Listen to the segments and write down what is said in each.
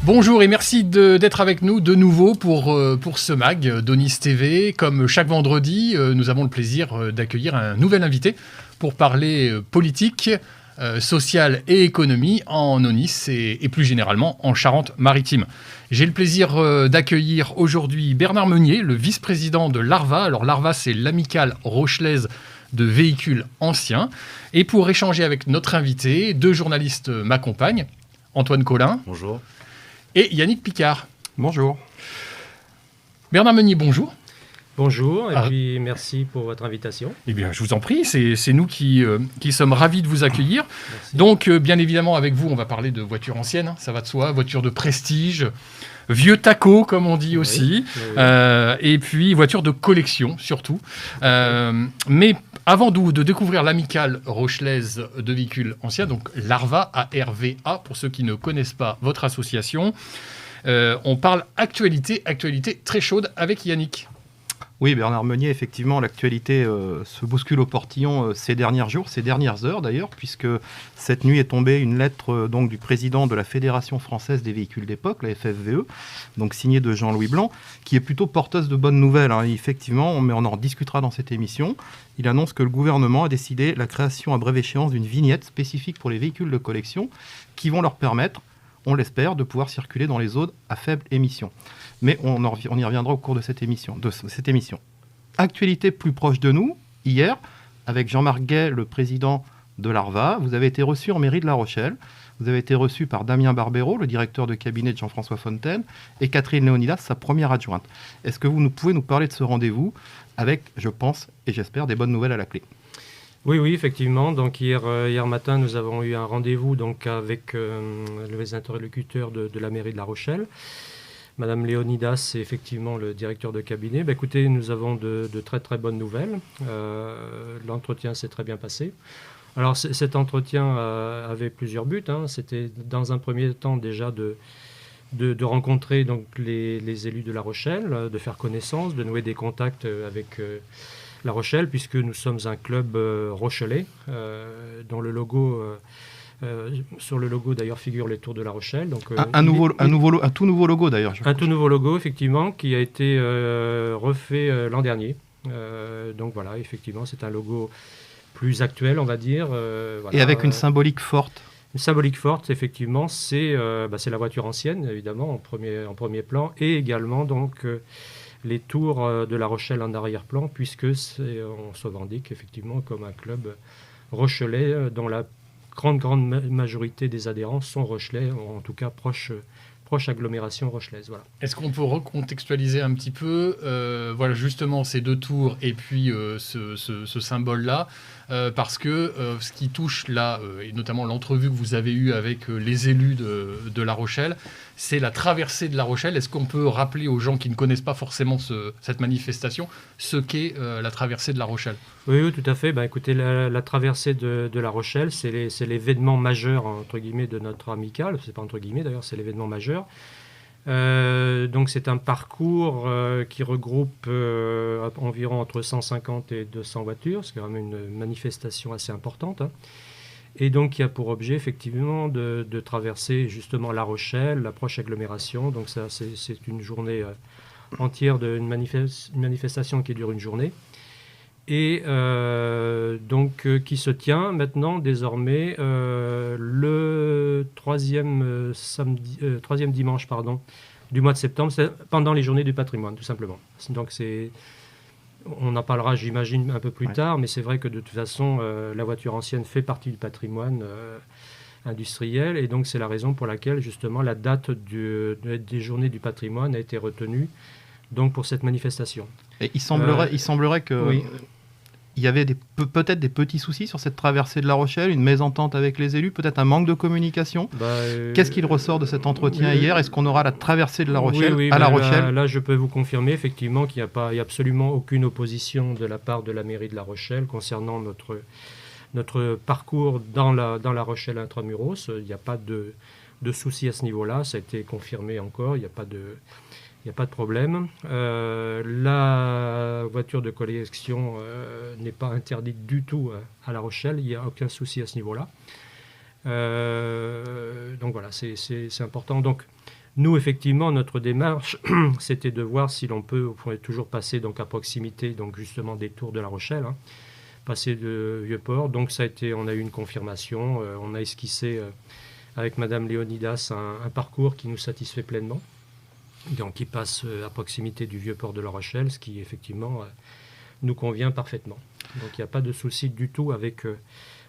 Bonjour et merci d'être avec nous de nouveau pour ce MAG d'Onis TV. Comme chaque vendredi, nous avons le plaisir d'accueillir un nouvel invité pour parler politique, sociale et économie en Onis et plus généralement en Charente-Maritime. J'ai le plaisir d'accueillir aujourd'hui Bernard Meunier, le vice-président de l'ARVA. Alors l'ARVA, c'est l'amicale rochelaise de véhicules anciens. Et pour échanger avec notre invité, deux journalistes m'accompagnent. Antoine Collin. Bonjour. Et Yannick Picard. Bonjour. Bernard Meunier, bonjour. Bonjour, et puis merci pour votre invitation. Eh bien, je vous en prie, c'est nous qui sommes ravis de vous accueillir. Merci. Donc, bien évidemment, avec vous, on va parler de voitures anciennes, hein, ça va de soi, voitures de prestige, vieux taco, comme on dit aussi, Oui. et puis voitures de collection, surtout. Mais avant de découvrir l'amicale rochelaise de véhicules anciens, donc l'ARVA, A-R-V-A, pour ceux qui ne connaissent pas votre association, on parle actualité très chaude avec Yannick. Oui, Bernard Meunier, effectivement, l'actualité se bouscule au portillon ces derniers jours, ces dernières heures d'ailleurs, puisque cette nuit est tombée une lettre donc, du président de la Fédération française des véhicules d'époque, la FFVE, donc signée de Jean-Louis Blanc, qui est plutôt porteuse de bonnes nouvelles. Hein. Effectivement, mais on en discutera dans cette émission. Il annonce que le gouvernement a décidé la création à brève échéance d'une vignette spécifique pour les véhicules de collection qui vont leur permettre, on l'espère, de pouvoir circuler dans les zones à faible émission. Mais on y reviendra au cours de cette émission. Actualité plus proche de nous, hier, avec Jean-Marc Gay, le président de l'ARVA, vous avez été reçu en mairie de La Rochelle. Vous avez été reçu par Damien Barbero, le directeur de cabinet de Jean-François Fontaine, et Catherine Léonidas, sa première adjointe. Est-ce que vous pouvez nous parler de ce rendez-vous avec, je pense et j'espère, des bonnes nouvelles à la clé ? Oui, effectivement. Donc hier matin, nous avons eu un rendez-vous donc, avec les interlocuteurs de la mairie de La Rochelle. Madame Léonidas, c'est effectivement le directeur de cabinet. Écoutez, nous avons de très très bonnes nouvelles. L'entretien s'est très bien passé. Alors cet entretien avait plusieurs buts. Hein. C'était dans un premier temps déjà de rencontrer donc, les élus de La Rochelle, de faire connaissance, de nouer des contacts avec La Rochelle, puisque nous sommes un club rochelais dont le logo... sur le logo, d'ailleurs, figurent les tours de La Rochelle. Donc, un tout nouveau logo, d'ailleurs. Un tout nouveau logo, effectivement, qui a été refait l'an dernier. Donc voilà, effectivement, c'est un logo plus actuel, on va dire. Voilà. Et avec une symbolique forte. Une symbolique forte, effectivement, c'est la voiture ancienne, évidemment, en premier plan, et également donc les tours de La Rochelle en arrière-plan, puisque on se revendique effectivement comme un club rochelais dont la grande majorité des adhérents sont rochelais, ou en tout cas proche agglomération rochelaise. Voilà. Est-ce qu'on peut recontextualiser un petit peu voilà, justement ces deux tours et puis ce symbole-là parce que ce qui touche là, et notamment l'entrevue que vous avez eue avec les élus de La Rochelle, c'est la traversée de La Rochelle. Est-ce qu'on peut rappeler aux gens qui ne connaissent pas forcément cette manifestation ce qu'est la traversée de La Rochelle ? Oui, tout à fait. Écoutez, la traversée de La Rochelle, c'est l'événement majeur, entre guillemets, de notre amicale. C'est pas entre guillemets, d'ailleurs, c'est l'événement majeur. Donc c'est un parcours qui regroupe environ entre 150 et 200 voitures. C'est quand même une manifestation assez importante. Hein. Et donc qui a pour objet, effectivement, de traverser justement La Rochelle, la proche agglomération. Donc ça, c'est une journée entière, une manifestation qui dure une journée. Et donc qui se tient maintenant désormais le troisième dimanche du mois de septembre, c'est pendant les journées du patrimoine, tout simplement. Donc on en parlera, j'imagine, un peu plus tard, mais c'est vrai que de toute façon, la voiture ancienne fait partie du patrimoine industriel, et donc c'est la raison pour laquelle justement la date des journées du patrimoine a été retenue donc pour cette manifestation. Et il semblerait que... Oui. Il y avait peut-être des petits soucis sur cette traversée de La Rochelle, une mésentente avec les élus, peut-être un manque de communication. Qu'est-ce qu'il ressort de cet entretien hier ? Est-ce qu'on aura la traversée de La Rochelle à La Rochelle ? Là, je peux vous confirmer effectivement qu'il n'y a absolument aucune opposition de la part de la mairie de La Rochelle concernant notre parcours dans la Rochelle intramuros. Il n'y a pas de souci à ce niveau-là. Ça a été confirmé encore. Il n'y a pas de problème. La voiture de collection n'est pas interdite du tout à La Rochelle. Il n'y a aucun souci à ce niveau-là. Donc voilà, c'est important. Donc Nous, effectivement, notre démarche, c'était de voir si l'on pourrait toujours passer donc, à proximité donc, justement des tours de La Rochelle, hein, passer de Vieux-Port. Donc on a eu une confirmation, on a esquissé avec Madame Léonidas un parcours qui nous satisfait pleinement, donc qui passe à proximité du Vieux-Port de La Rochelle, ce qui effectivement nous convient parfaitement. Donc il n'y a pas de souci du tout avec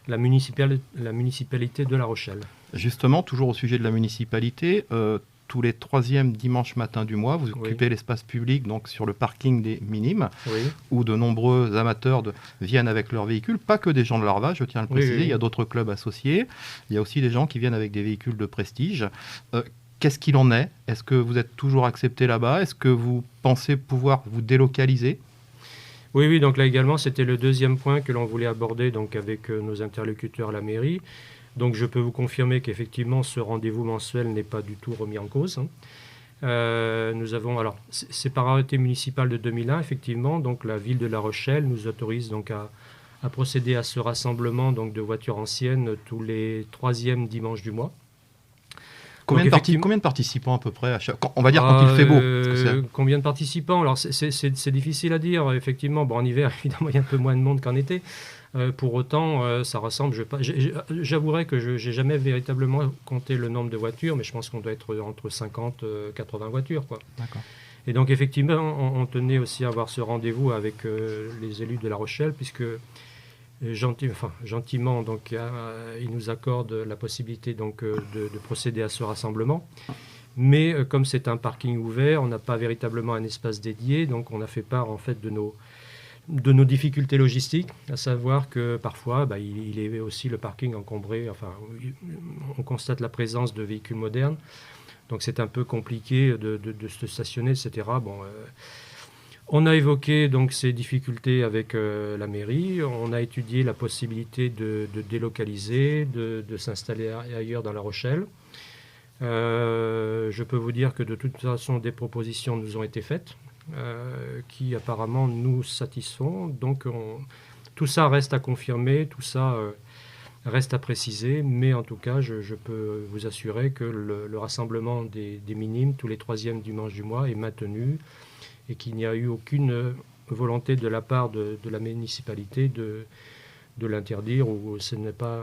la municipalité de La Rochelle. Justement, toujours au sujet de la municipalité, tous les 3e dimanches matin du mois, vous occupez l'espace public donc sur le parking des Minimes, où de nombreux amateurs viennent avec leurs véhicules, pas que des gens de l'Arva, je tiens à le préciser, il y a d'autres clubs associés, il y a aussi des gens qui viennent avec des véhicules de prestige. Qu'est-ce qu'il en est? Est-ce que vous êtes toujours accepté là-bas? Est-ce que vous pensez pouvoir vous délocaliser? Oui, donc là également, c'était le 2e point que l'on voulait aborder donc, avec nos interlocuteurs à la mairie. Donc je peux vous confirmer qu'effectivement ce rendez-vous mensuel n'est pas du tout remis en cause. Nous avons, alors c'est par arrêté municipal de 2001 effectivement, donc la ville de La Rochelle nous autorise donc à procéder à ce rassemblement donc, de voitures anciennes tous les 3e dimanches du mois. Combien de participants à peu près on va dire quand il fait beau. Combien de participants? Alors c'est difficile à dire effectivement. Bon, en hiver évidemment il y a un peu moins de monde qu'en été. Pour autant, ça rassemble. J'avouerai que je n'ai jamais véritablement compté le nombre de voitures, mais je pense qu'on doit être entre 50 et 80 voitures. Quoi. D'accord. Et donc, effectivement, on tenait aussi à avoir ce rendez-vous avec les élus de La Rochelle, puisque gentiment, donc, ils nous accordent la possibilité donc, de procéder à ce rassemblement. Mais comme c'est un parking ouvert, on n'a pas véritablement un espace dédié, donc on a fait part en fait de nos difficultés logistiques, à savoir que parfois, il est aussi le parking encombré, enfin, on constate la présence de véhicules modernes, donc c'est un peu compliqué de se stationner, etc. Bon, on a évoqué donc, ces difficultés avec la mairie, on a étudié la possibilité de délocaliser, de s'installer ailleurs dans La Rochelle. Je peux vous dire que de toute façon, des propositions nous ont été faites, qui apparemment nous satisfont. Donc tout ça reste à confirmer, tout ça reste à préciser, mais en tout cas je peux vous assurer que le rassemblement des Minimes tous les 3e dimanches du mois est maintenu et qu'il n'y a eu aucune volonté de la part de la municipalité de l'interdire, ou ça n'a pas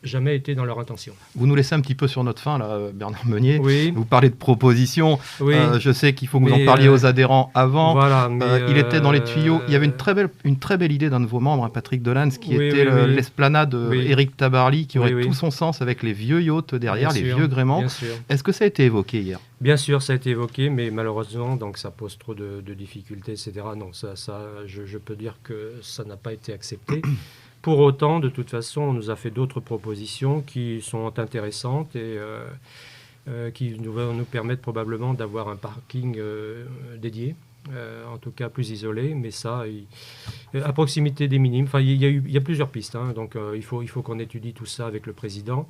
jamais été dans leur intention. Vous nous laissez un petit peu sur notre faim, là, Bernard Meunier. Oui. Vous parlez de propositions. Oui. Je sais qu'il faut que vous en parliez aux adhérents avant. Voilà, il était dans les tuyaux. Il y avait une très belle idée d'un de vos membres, Patrick Delanne, qui était l'esplanade Éric Tabarly, qui aurait tout son sens avec les vieux yachts derrière, les vieux gréements. Est-ce que ça a été évoqué hier? Bien sûr, ça a été évoqué, mais malheureusement, donc, ça pose trop de difficultés, etc. Non, je peux dire que ça n'a pas été accepté. Pour autant, de toute façon, on nous a fait d'autres propositions qui sont intéressantes et qui vont nous permettre probablement d'avoir un parking dédié, en tout cas plus isolé, mais ça, à proximité des Minimes. Enfin, il y a plusieurs pistes, hein, donc il faut qu'on étudie tout ça avec le président.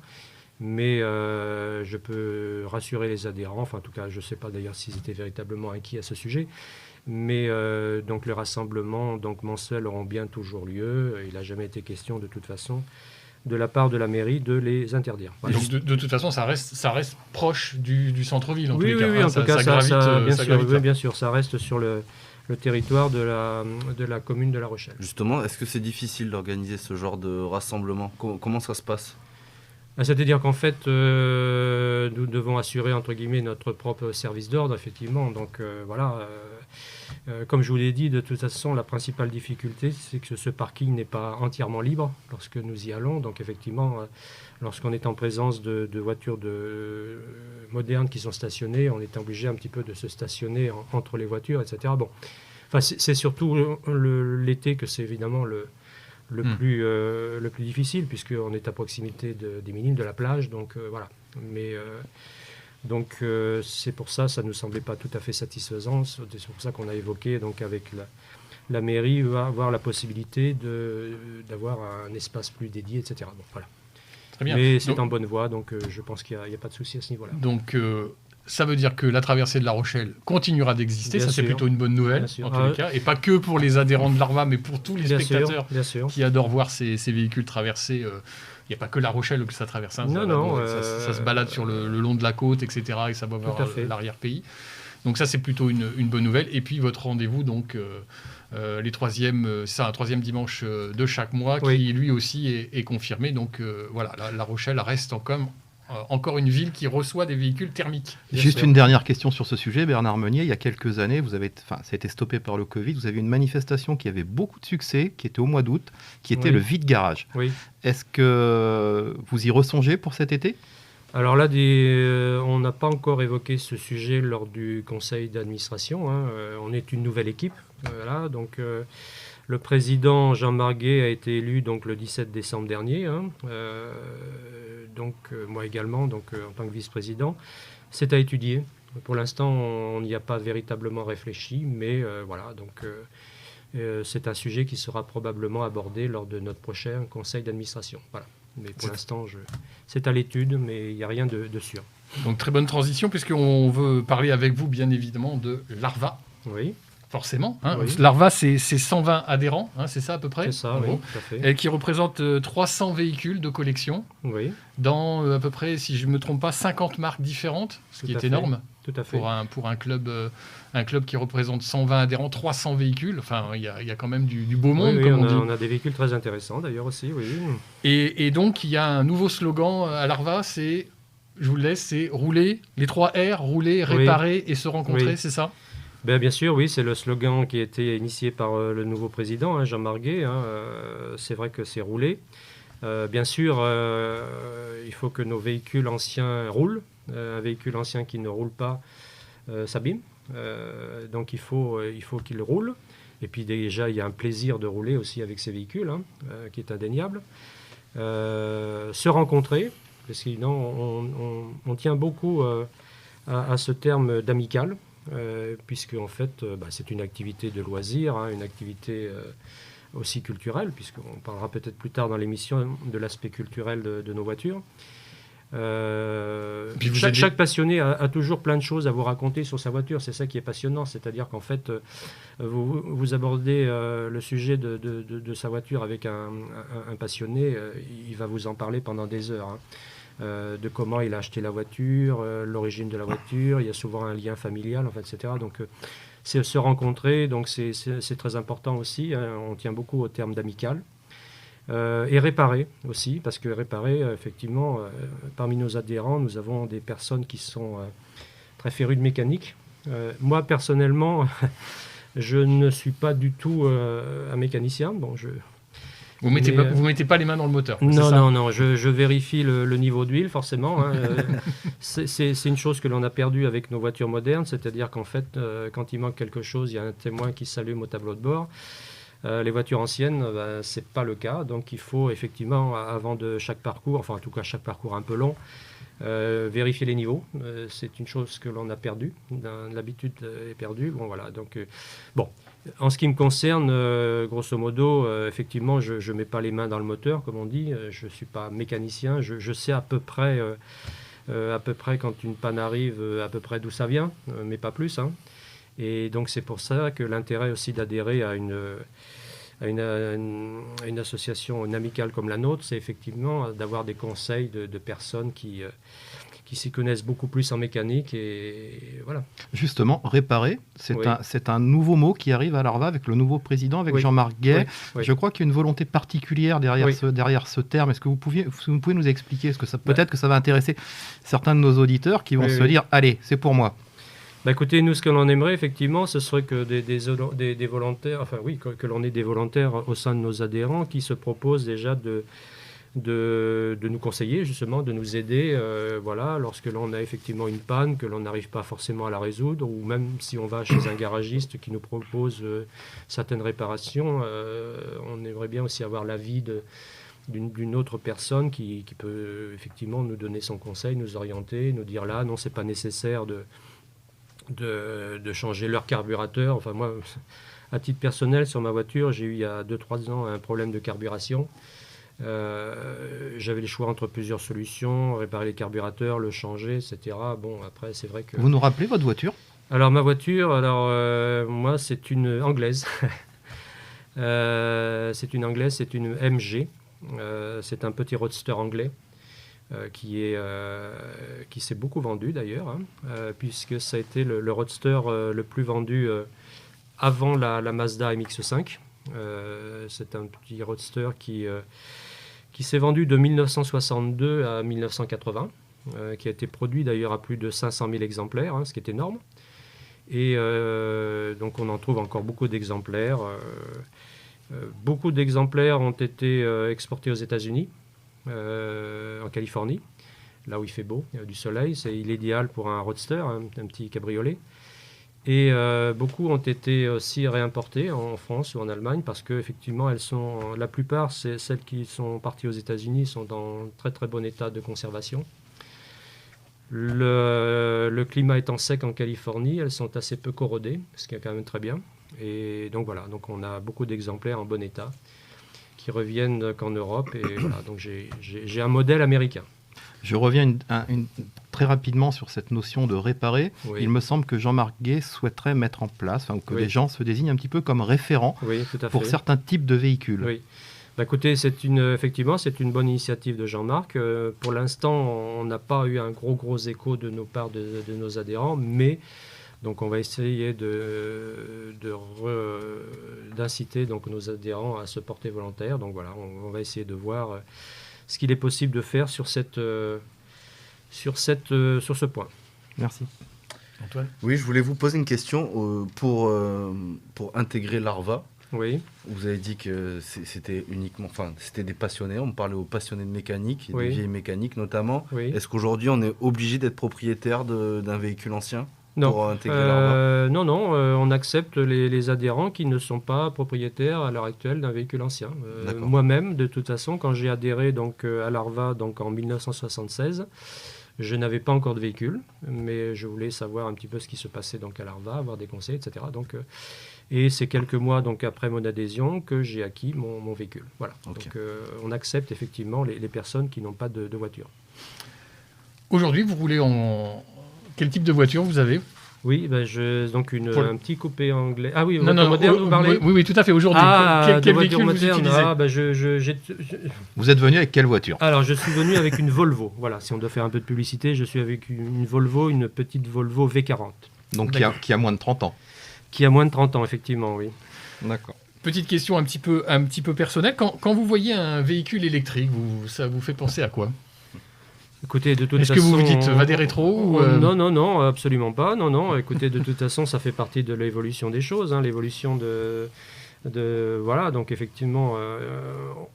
Mais je peux rassurer les adhérents, enfin en tout cas je ne sais pas d'ailleurs s'ils étaient véritablement inquiets à ce sujet, mais donc les rassemblements donc, mensuels auront bien toujours lieu. Il n'a jamais été question de toute façon de la part de la mairie de les interdire. Voilà. De toute façon ça reste proche du centre-ville en tous les cas. Oui, en tout cas ça gravite, bien sûr, ça reste sur le territoire de la commune de La Rochelle. Justement, est-ce que c'est difficile d'organiser ce genre de rassemblement? Comment ça se passe? C'est-à-dire qu'en fait, nous devons assurer, entre guillemets, notre propre service d'ordre, effectivement. Donc, voilà. Comme je vous l'ai dit, de toute façon, la principale difficulté, c'est que ce parking n'est pas entièrement libre lorsque nous y allons. Donc, effectivement, lorsqu'on est en présence de voitures modernes qui sont stationnées, on est obligé un petit peu de se stationner entre les voitures, etc. Bon. Enfin, c'est surtout l'été que c'est évidemment le plus difficile, puisqu'on est à proximité des Minimes, de la plage, donc voilà. Mais donc c'est pour ça ne nous semblait pas tout à fait satisfaisant. C'est pour ça qu'on a évoqué donc avec la mairie avoir la possibilité d'avoir un espace plus dédié, etc. Bon, voilà. Très bien. Mais c'est en bonne voie, donc je pense qu'il n'y a pas de souci à ce niveau-là. Donc ça veut dire que la traversée de La Rochelle continuera d'exister, bien ça sûr. c'est plutôt une bonne nouvelle en tous les cas, et pas que pour les adhérents de l'Arva, mais pour tous les spectateurs qui adorent voir ces véhicules traverser. n'y a pas que La Rochelle que ça traverse. Hein, Non, ça se balade sur le long de la côte, etc. Et ça va vers l'arrière-pays. Donc ça, c'est plutôt une bonne nouvelle. Et puis votre rendez-vous, donc un troisième dimanche de chaque mois, qui lui aussi est confirmé. Donc voilà, La Rochelle reste encore une ville qui reçoit des véhicules thermiques. Juste une dernière question sur ce sujet, Bernard Meunier. Il y a quelques années, ça a été stoppé par le Covid. Vous avez une manifestation qui avait beaucoup de succès, qui était au mois d'août, qui était le Vide Garage. Oui. Est-ce que vous y ressongez pour cet été ? Alors là, on n'a pas encore évoqué ce sujet lors du conseil d'administration. On est une nouvelle équipe. Voilà, donc le président Jean Marguet a été élu donc, le 17 décembre dernier. Moi également, en tant que vice-président. C'est à étudier. Pour l'instant, on n'y a pas véritablement réfléchi, mais voilà. Donc c'est un sujet qui sera probablement abordé lors de notre prochain conseil d'administration. Voilà. Mais pour l'instant, c'est à l'étude, mais il n'y a rien de sûr. Donc très bonne transition, puisqu'on veut parler avec vous, bien évidemment, de l'ARVA. Oui. Forcément. Oui. L'ARVA, c'est 120 adhérents, c'est ça à peu près ? C'est ça, oui, tout à fait. Et qui représente 300 véhicules de collection dans à peu près, si je ne me trompe pas, 50 marques différentes, ce qui est énorme. Tout à fait. Pour un club qui représente 120 adhérents, 300 véhicules, enfin il y a quand même du beau monde, comme on dit. On a des véhicules très intéressants d'ailleurs aussi, oui. Et donc il y a un nouveau slogan à l'ARVA, je vous le laisse, c'est rouler, les 3 R, rouler, réparer et se rencontrer, c'est ça ? Bien sûr, oui, c'est le slogan qui a été initié par le nouveau président, Jean Marguet. C'est vrai que c'est rouler. Bien sûr, il faut que nos véhicules anciens roulent. Un véhicule ancien qui ne roule pas s'abîme. Donc il faut qu'il roule. Et puis déjà, il y a un plaisir de rouler aussi avec ces véhicules, qui est indéniable. Se rencontrer, parce que on tient beaucoup à ce terme d'amical. Puisque en fait c'est une activité de loisir, une activité aussi culturelle, puisqu'on parlera peut-être plus tard dans l'émission de l'aspect culturel de nos voitures. Chaque passionné a toujours plein de choses à vous raconter sur sa voiture, c'est ça qui est passionnant, c'est-à-dire qu'en fait vous abordez le sujet de sa voiture avec un passionné, il va vous en parler pendant des heures. De comment il a acheté la voiture, l'origine de la voiture, il y a souvent un lien familial, etc. Donc c'est se rencontrer, donc c'est très important aussi, on tient beaucoup au terme d'amical. Et réparer aussi, parce que réparer, effectivement, parmi nos adhérents, nous avons des personnes qui sont très férues de mécanique. Moi, personnellement, je ne suis pas du tout un mécanicien. Vous mettez pas les mains dans le moteur. Non, je vérifie le niveau d'huile, forcément. C'est une chose que l'on a perdue avec nos voitures modernes, c'est-à-dire qu'en fait, quand il manque quelque chose, il y a un témoin qui s'allume au tableau de bord. Les voitures anciennes, c'est pas le cas. Donc il faut effectivement, avant de chaque parcours, enfin en tout cas chaque parcours un peu long, vérifier les niveaux. C'est une chose que l'on a perdue. L'habitude est perdue. En ce qui me concerne, grosso modo, effectivement, je ne mets pas les mains dans le moteur, comme on dit. Je ne suis pas mécanicien. Je sais à peu près quand une panne arrive, à peu près d'où ça vient, mais pas plus. Et donc, c'est pour ça que l'intérêt aussi d'adhérer à une association, une amicale comme la nôtre, c'est effectivement d'avoir des conseils de personnes qui s'y connaissent beaucoup plus en mécanique et voilà. Justement, réparer, c'est un nouveau mot qui arrive à l'ARVA avec le nouveau président, avec Jean-Marc Guay. Oui. Je crois qu'il y a une volonté particulière derrière ce terme. Est-ce que vous pouvez nous expliquer ? Est-ce que peut-être que ça va intéresser certains de nos auditeurs qui vont se dire « Allez, c'est pour moi ». Écoutez, nous, ce que l'on aimerait, effectivement, ce serait que des volontaires, que l'on ait des volontaires au sein de nos adhérents qui se proposent déjà de nous conseiller, justement, de nous aider, lorsque l'on a effectivement une panne, que l'on n'arrive pas forcément à la résoudre, ou même si on va chez un garagiste qui nous propose certaines réparations, on aimerait bien aussi avoir l'avis d'une autre personne qui peut effectivement nous donner son conseil, nous orienter, nous dire là, non, c'est pas nécessaire de changer leur carburateur. Enfin, moi, à titre personnel, sur ma voiture, j'ai eu il y a 2-3 ans un problème de carburation. J'avais le choix entre plusieurs solutions, réparer les carburateurs, le changer, etc. Après, c'est vrai que... Vous nous rappelez votre voiture ? Alors, ma voiture, moi, c'est une anglaise. C'est une anglaise, c'est une MG. C'est un petit roadster anglais qui s'est beaucoup vendu d'ailleurs, hein, puisque ça a été le roadster le plus vendu avant la Mazda MX-5. C'est un petit roadster qui s'est vendu de 1962 à 1980, qui a été produit d'ailleurs à plus de 500 000 exemplaires, hein, ce qui est énorme. Et donc on en trouve encore beaucoup d'exemplaires. Beaucoup d'exemplaires ont été exportés aux États-Unis, en Californie, là où il fait beau, il y a du soleil. Il est idéal pour un roadster, un petit cabriolet. Et beaucoup ont été aussi réimportés en France ou en Allemagne parce qu'effectivement, la plupart, celles qui sont parties aux États-Unis sont dans très très bon état de conservation. Le climat étant sec en Californie, elles sont assez peu corrodées, ce qui est quand même très bien. Et donc voilà, donc on a beaucoup d'exemplaires en bon état qui reviennent qu'en Europe. Et voilà, donc j'ai un modèle américain. Je reviens très rapidement sur cette notion de réparer. Oui. Il me semble que Jean-Marc Guay souhaiterait mettre en place, ou que Oui. les gens se désignent un petit peu comme référents Oui, tout à pour fait. certains types de véhicules. Oui. Bah, écoutez, effectivement, c'est une bonne initiative de Jean-Marc. Pour l'instant, on n'a pas eu un gros écho de nos parts de nos adhérents, mais donc on va essayer d'inciter donc nos adhérents à se porter volontaires. Donc voilà, on va essayer de voir ce qu'il est possible de faire sur ce point. Merci. Antoine? Oui, je voulais vous poser une question pour intégrer l'ARVA. Oui, Vous avez dit que c'était des passionnés. On parlait aux passionnés de mécanique, Oui. de vieilles mécaniques notamment. oui. Est-ce qu'aujourd'hui on est obligé d'être propriétaire d'un véhicule ancien Non. pour intégrer l'ARVA? Non, on accepte les adhérents qui ne sont pas propriétaires à l'heure actuelle d'un véhicule ancien. D'accord. Moi-même, de toute façon, quand j'ai adhéré donc, à l'ARVA donc, en 1976, je n'avais pas encore de véhicule, mais je voulais savoir un petit peu ce qui se passait donc, à l'ARVA, avoir des conseils, etc. Donc, et c'est quelques mois donc, après mon adhésion que j'ai acquis mon véhicule. Voilà. Ok. Donc, on accepte effectivement les personnes qui n'ont pas de voiture. Aujourd'hui, vous roulez en... Quel type de voiture vous avez? Oui, donc un petit coupé anglais. Ah oui, voiture moderne, vous parlez? Oui, tout à fait. Aujourd'hui, quel voiture véhicule vous moderne. utilisez? Vous êtes venu avec quelle voiture? Alors, je suis venu avec une Volvo. Voilà, si on doit faire un peu de publicité, je suis avec une Volvo, une petite Volvo V40. Donc qui a moins de 30 ans. Qui a moins de 30 ans, effectivement, oui. D'accord. Petite question un petit peu personnelle. Quand vous voyez un véhicule électrique, ça vous fait penser à quoi? Écoutez, de toute Est-ce façon... que vous vous dites va des rétros ou, Non, absolument pas. Non. Écoutez, de toute façon, ça fait partie de l'évolution des choses, hein, l'évolution voilà, donc effectivement,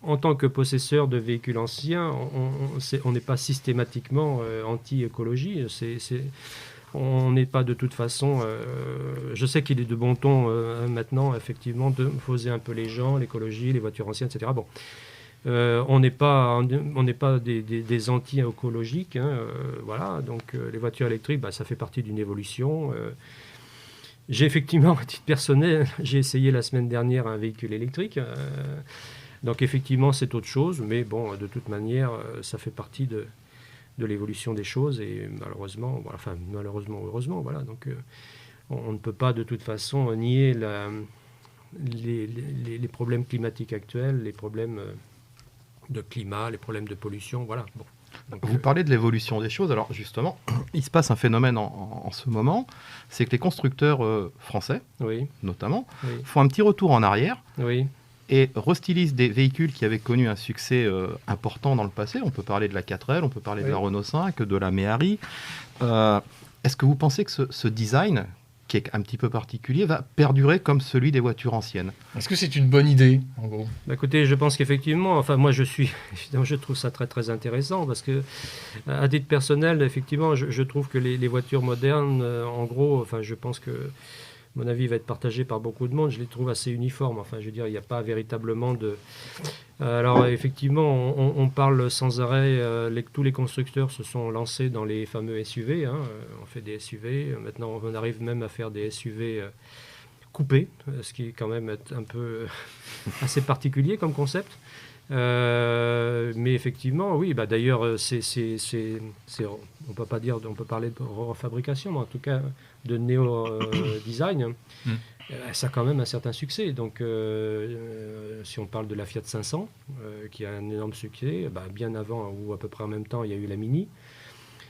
en tant que possesseur de véhicules anciens, on n'est pas systématiquement anti-écologie. On n'est pas de toute façon... je sais qu'il est de bon ton maintenant, effectivement, de poser un peu les gens, l'écologie, les voitures anciennes, etc. Bon. On n'est pas des anti-écologiques, hein, voilà. Donc les voitures électriques, ça fait partie d'une évolution. J'ai effectivement, à titre personnel, j'ai essayé la semaine dernière un véhicule électrique. Donc effectivement, c'est autre chose, mais bon, de toute manière, ça fait partie de l'évolution des choses et malheureusement, heureusement, voilà. Donc on ne peut pas de toute façon nier les problèmes climatiques actuels, les problèmes de climat, les problèmes de pollution, voilà. Bon. Donc, Vous parlez de l'évolution des choses. Alors justement, il se passe un phénomène en ce moment, c'est que les constructeurs français, oui, notamment, oui, font un petit retour en arrière oui, et restylisent des véhicules qui avaient connu un succès important dans le passé. On peut parler de la 4L, on peut parler de Oui. la Renault 5, de la Méhari. Est-ce que vous pensez que ce design, qui est un petit peu particulier, va perdurer comme celui des voitures anciennes? Est-ce que c'est une bonne idée, en gros? Écoutez, je pense qu'effectivement, moi je trouve ça très très intéressant parce que, à titre personnel, effectivement, je trouve que les voitures modernes, en gros, je pense que mon avis va être partagé par beaucoup de monde, je les trouve assez uniformes. Enfin, je veux dire, il n'y a pas véritablement de... Alors, effectivement, on parle sans arrêt, tous les constructeurs se sont lancés dans les fameux SUV, hein, on fait des SUV, maintenant on arrive même à faire des SUV coupés, ce qui est quand même un peu assez particulier comme concept. Mais effectivement, oui, d'ailleurs, on peut pas dire, on peut parler de refabrication, mais en tout cas de néo-design. Ça a quand même un certain succès. Donc, si on parle de la Fiat 500, qui a un énorme succès, bien avant ou à peu près en même temps, il y a eu la Mini.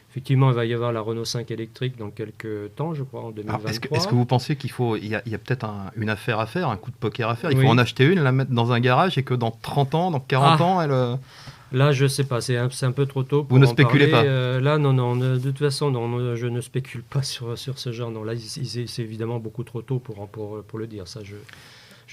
Effectivement, il va y avoir la Renault 5 électrique dans quelques temps, je crois, en 2023. Est-ce que vous pensez qu'il y a peut-être une affaire à faire, un coup de poker à faire? Il faut en acheter une, la mettre dans un garage et que dans 30 ans, dans 40 ans, elle... Là, je ne sais pas, c'est un peu trop tôt pour Vous ne spéculez pas là, non, de toute façon, non, je ne spécule pas sur ce genre. Non, là, c'est évidemment beaucoup trop tôt pour le dire. Ça, je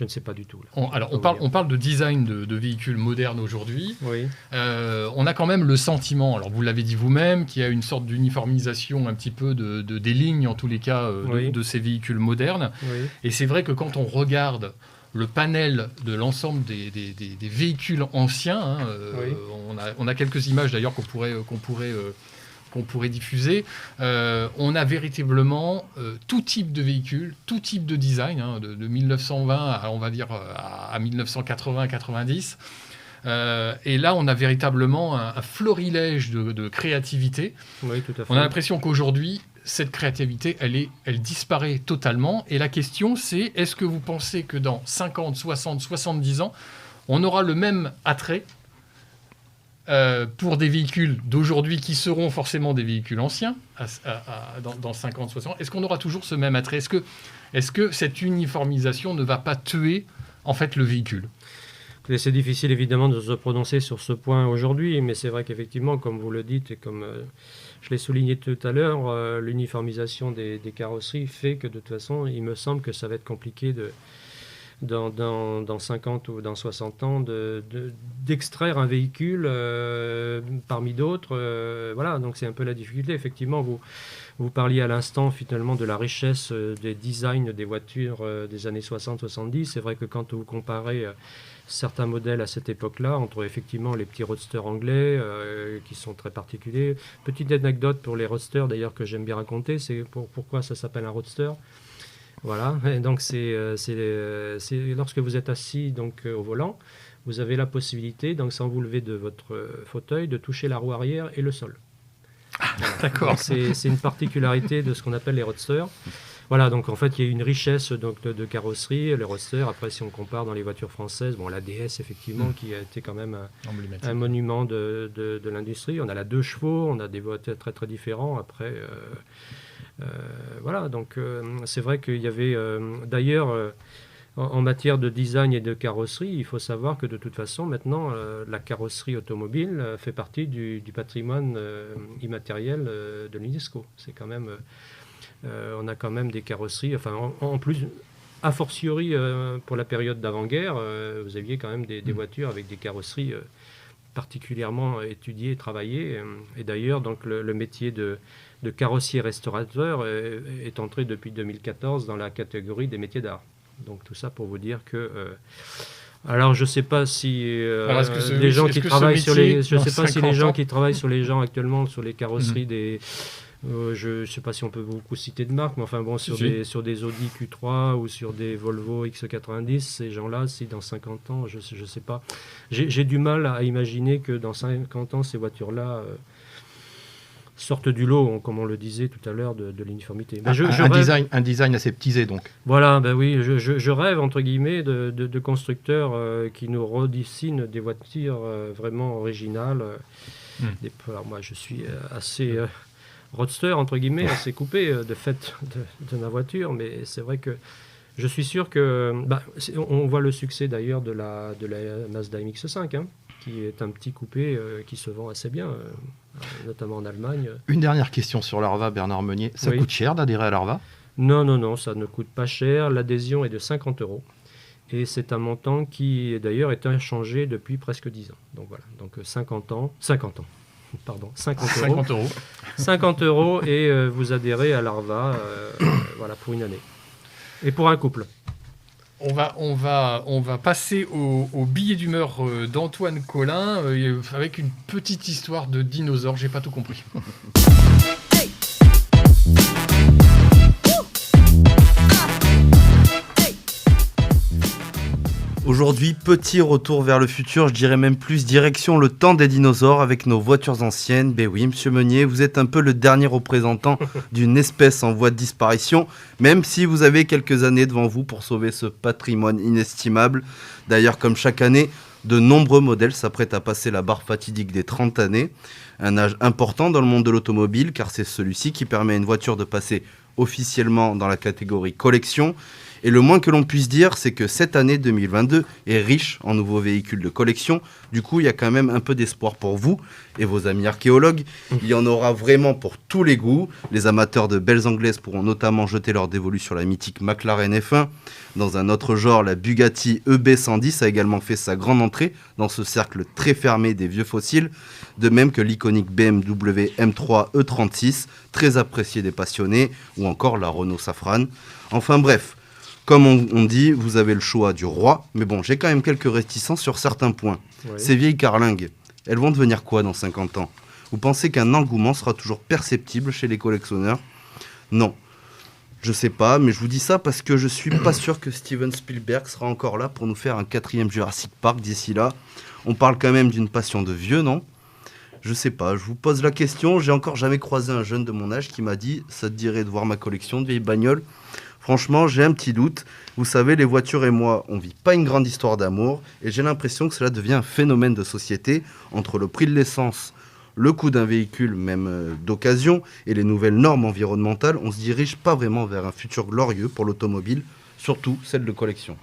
ne sais pas du tout. Là. On parle de design de véhicules modernes aujourd'hui. Oui. On a quand même le sentiment, alors vous l'avez dit vous-même, qu'il y a une sorte d'uniformisation un petit peu des lignes, en tous les cas, de ces véhicules modernes. Oui. Et c'est vrai que quand on regarde le panel de l'ensemble des véhicules anciens, on a quelques images d'ailleurs qu'on pourrait diffuser. On a véritablement tout type de véhicule, tout type de design, de 1920 à, on va dire, à 1980-90. Et là, on a véritablement un florilège de créativité. Oui, tout à fait. On a l'impression qu'aujourd'hui, cette créativité, elle disparaît totalement. Et la question, c'est, est-ce que vous pensez que dans 50, 60, 70 ans, on aura le même attrait pour des véhicules d'aujourd'hui qui seront forcément des véhicules anciens dans 50, 60 ans? Est-ce qu'on aura toujours ce même attrait? Est-ce que cette uniformisation ne va pas tuer en fait le véhicule? C'est difficile évidemment de se prononcer sur ce point aujourd'hui, mais c'est vrai qu'effectivement, comme vous le dites et comme je l'ai souligné tout à l'heure, l'uniformisation des carrosseries fait que de toute façon, il me semble que ça va être compliqué dans 50 ou dans 60 ans d'extraire un véhicule parmi d'autres. Voilà, donc c'est un peu la difficulté. Effectivement, vous parliez à l'instant finalement de la richesse des designs des voitures des années 60-70. C'est vrai que quand vous comparez certains modèles à cette époque-là, entre effectivement les petits roadsters anglais qui sont très particuliers. Petite anecdote pour les roadsters d'ailleurs que j'aime bien raconter, c'est pourquoi ça s'appelle un roadster. Voilà, et donc c'est lorsque vous êtes assis donc, au volant, vous avez la possibilité, donc sans vous lever de votre fauteuil, de toucher la roue arrière et le sol. Voilà. D'accord. C'est une particularité de ce qu'on appelle les roadsters. Voilà, donc en fait, il y a une richesse donc, de carrosserie, les roadsters. Après, si on compare dans les voitures françaises, la DS, effectivement, qui a été quand même un monument de l'industrie. On a la 2 chevaux, on a des voitures très, très différents. Après, voilà, donc c'est vrai qu'il y avait... D'ailleurs, en matière de design et de carrosserie, il faut savoir que de toute façon, maintenant, la carrosserie automobile fait partie du patrimoine immatériel de l'UNESCO. C'est quand même... on a quand même des carrosseries, enfin en plus, a fortiori pour la période d'avant-guerre, vous aviez quand même des voitures avec des carrosseries particulièrement étudiées et travaillées. Et d'ailleurs, donc, le métier de carrossier-restaurateur est entré depuis 2014 dans la catégorie des métiers d'art. Donc tout ça pour vous dire que... alors je ne sais pas si les gens qui travaillent sur les... Je sais pas si les gens qui travaillent sur les gens actuellement, sur les carrosseries des... je ne sais pas si on peut beaucoup citer de marques, mais enfin bon, sur des Audi Q3 ou sur des Volvo X90, ces gens-là, si dans 50 ans, je ne sais pas. J'ai du mal à imaginer que dans 50 ans, ces voitures-là sortent du lot, comme on le disait tout à l'heure, de l'uniformité. Un design aseptisé, donc. Voilà, oui, je rêve, entre guillemets, de constructeurs qui nous redessinent des voitures vraiment originales. Alors moi, je suis assez... roadster, entre guillemets, assez coupé de fait de ma voiture, mais c'est vrai que je suis sûr que... on voit le succès d'ailleurs de la Mazda MX-5, qui est un petit coupé qui se vend assez bien, notamment en Allemagne. Une dernière question sur l'Arva, Bernard Meunier. Ça coûte cher d'adhérer à l'Arva ? Non, ça ne coûte pas cher. L'adhésion est de 50 €. Et c'est un montant qui, d'ailleurs, est inchangé depuis presque 10 ans. Donc voilà, donc 50 euros. 50 €. 50 € et vous adhérez à l'Arva voilà, pour une année. Et pour un couple. On va passer au billet d'humeur d'Antoine Collin avec une petite histoire de dinosaure. J'ai pas tout compris. Aujourd'hui, petit retour vers le futur, je dirais même plus direction le temps des dinosaures avec nos voitures anciennes. Ben oui, monsieur Meunier, vous êtes un peu le dernier représentant d'une espèce en voie de disparition, même si vous avez quelques années devant vous pour sauver ce patrimoine inestimable. D'ailleurs, comme chaque année, de nombreux modèles s'apprêtent à passer la barre fatidique des 30 années. Un âge important dans le monde de l'automobile, car c'est celui-ci qui permet à une voiture de passer officiellement dans la catégorie collection. Et le moins que l'on puisse dire, c'est que cette année 2022 est riche en nouveaux véhicules de collection. Du coup, il y a quand même un peu d'espoir pour vous et vos amis archéologues. Il y en aura vraiment pour tous les goûts. Les amateurs de belles anglaises pourront notamment jeter leur dévolu sur la mythique McLaren F1. Dans un autre genre, la Bugatti EB110 a également fait sa grande entrée dans ce cercle très fermé des vieux fossiles. De même que l'iconique BMW M3 E36, très appréciée des passionnés, ou encore la Renault Safrane. Enfin bref. Comme on dit, vous avez le choix du roi, mais bon, j'ai quand même quelques réticences sur certains points. Oui. Ces vieilles carlingues, elles vont devenir quoi dans 50 ans? Vous pensez qu'un engouement sera toujours perceptible chez les collectionneurs? Non, je sais pas, mais je vous dis ça parce que je suis pas sûr que Steven Spielberg sera encore là pour nous faire un 4e Jurassic Park d'ici là. On parle quand même d'une passion de vieux, non? Je sais pas, je vous pose la question, j'ai encore jamais croisé un jeune de mon âge qui m'a dit « ça te dirait de voir ma collection de vieilles bagnoles ?» Franchement, j'ai un petit doute. Vous savez, les voitures et moi, on vit pas une grande histoire d'amour et j'ai l'impression que cela devient un phénomène de société entre le prix de l'essence, le coût d'un véhicule, même d'occasion, et les nouvelles normes environnementales. On se dirige pas vraiment vers un futur glorieux pour l'automobile, surtout celle de collection.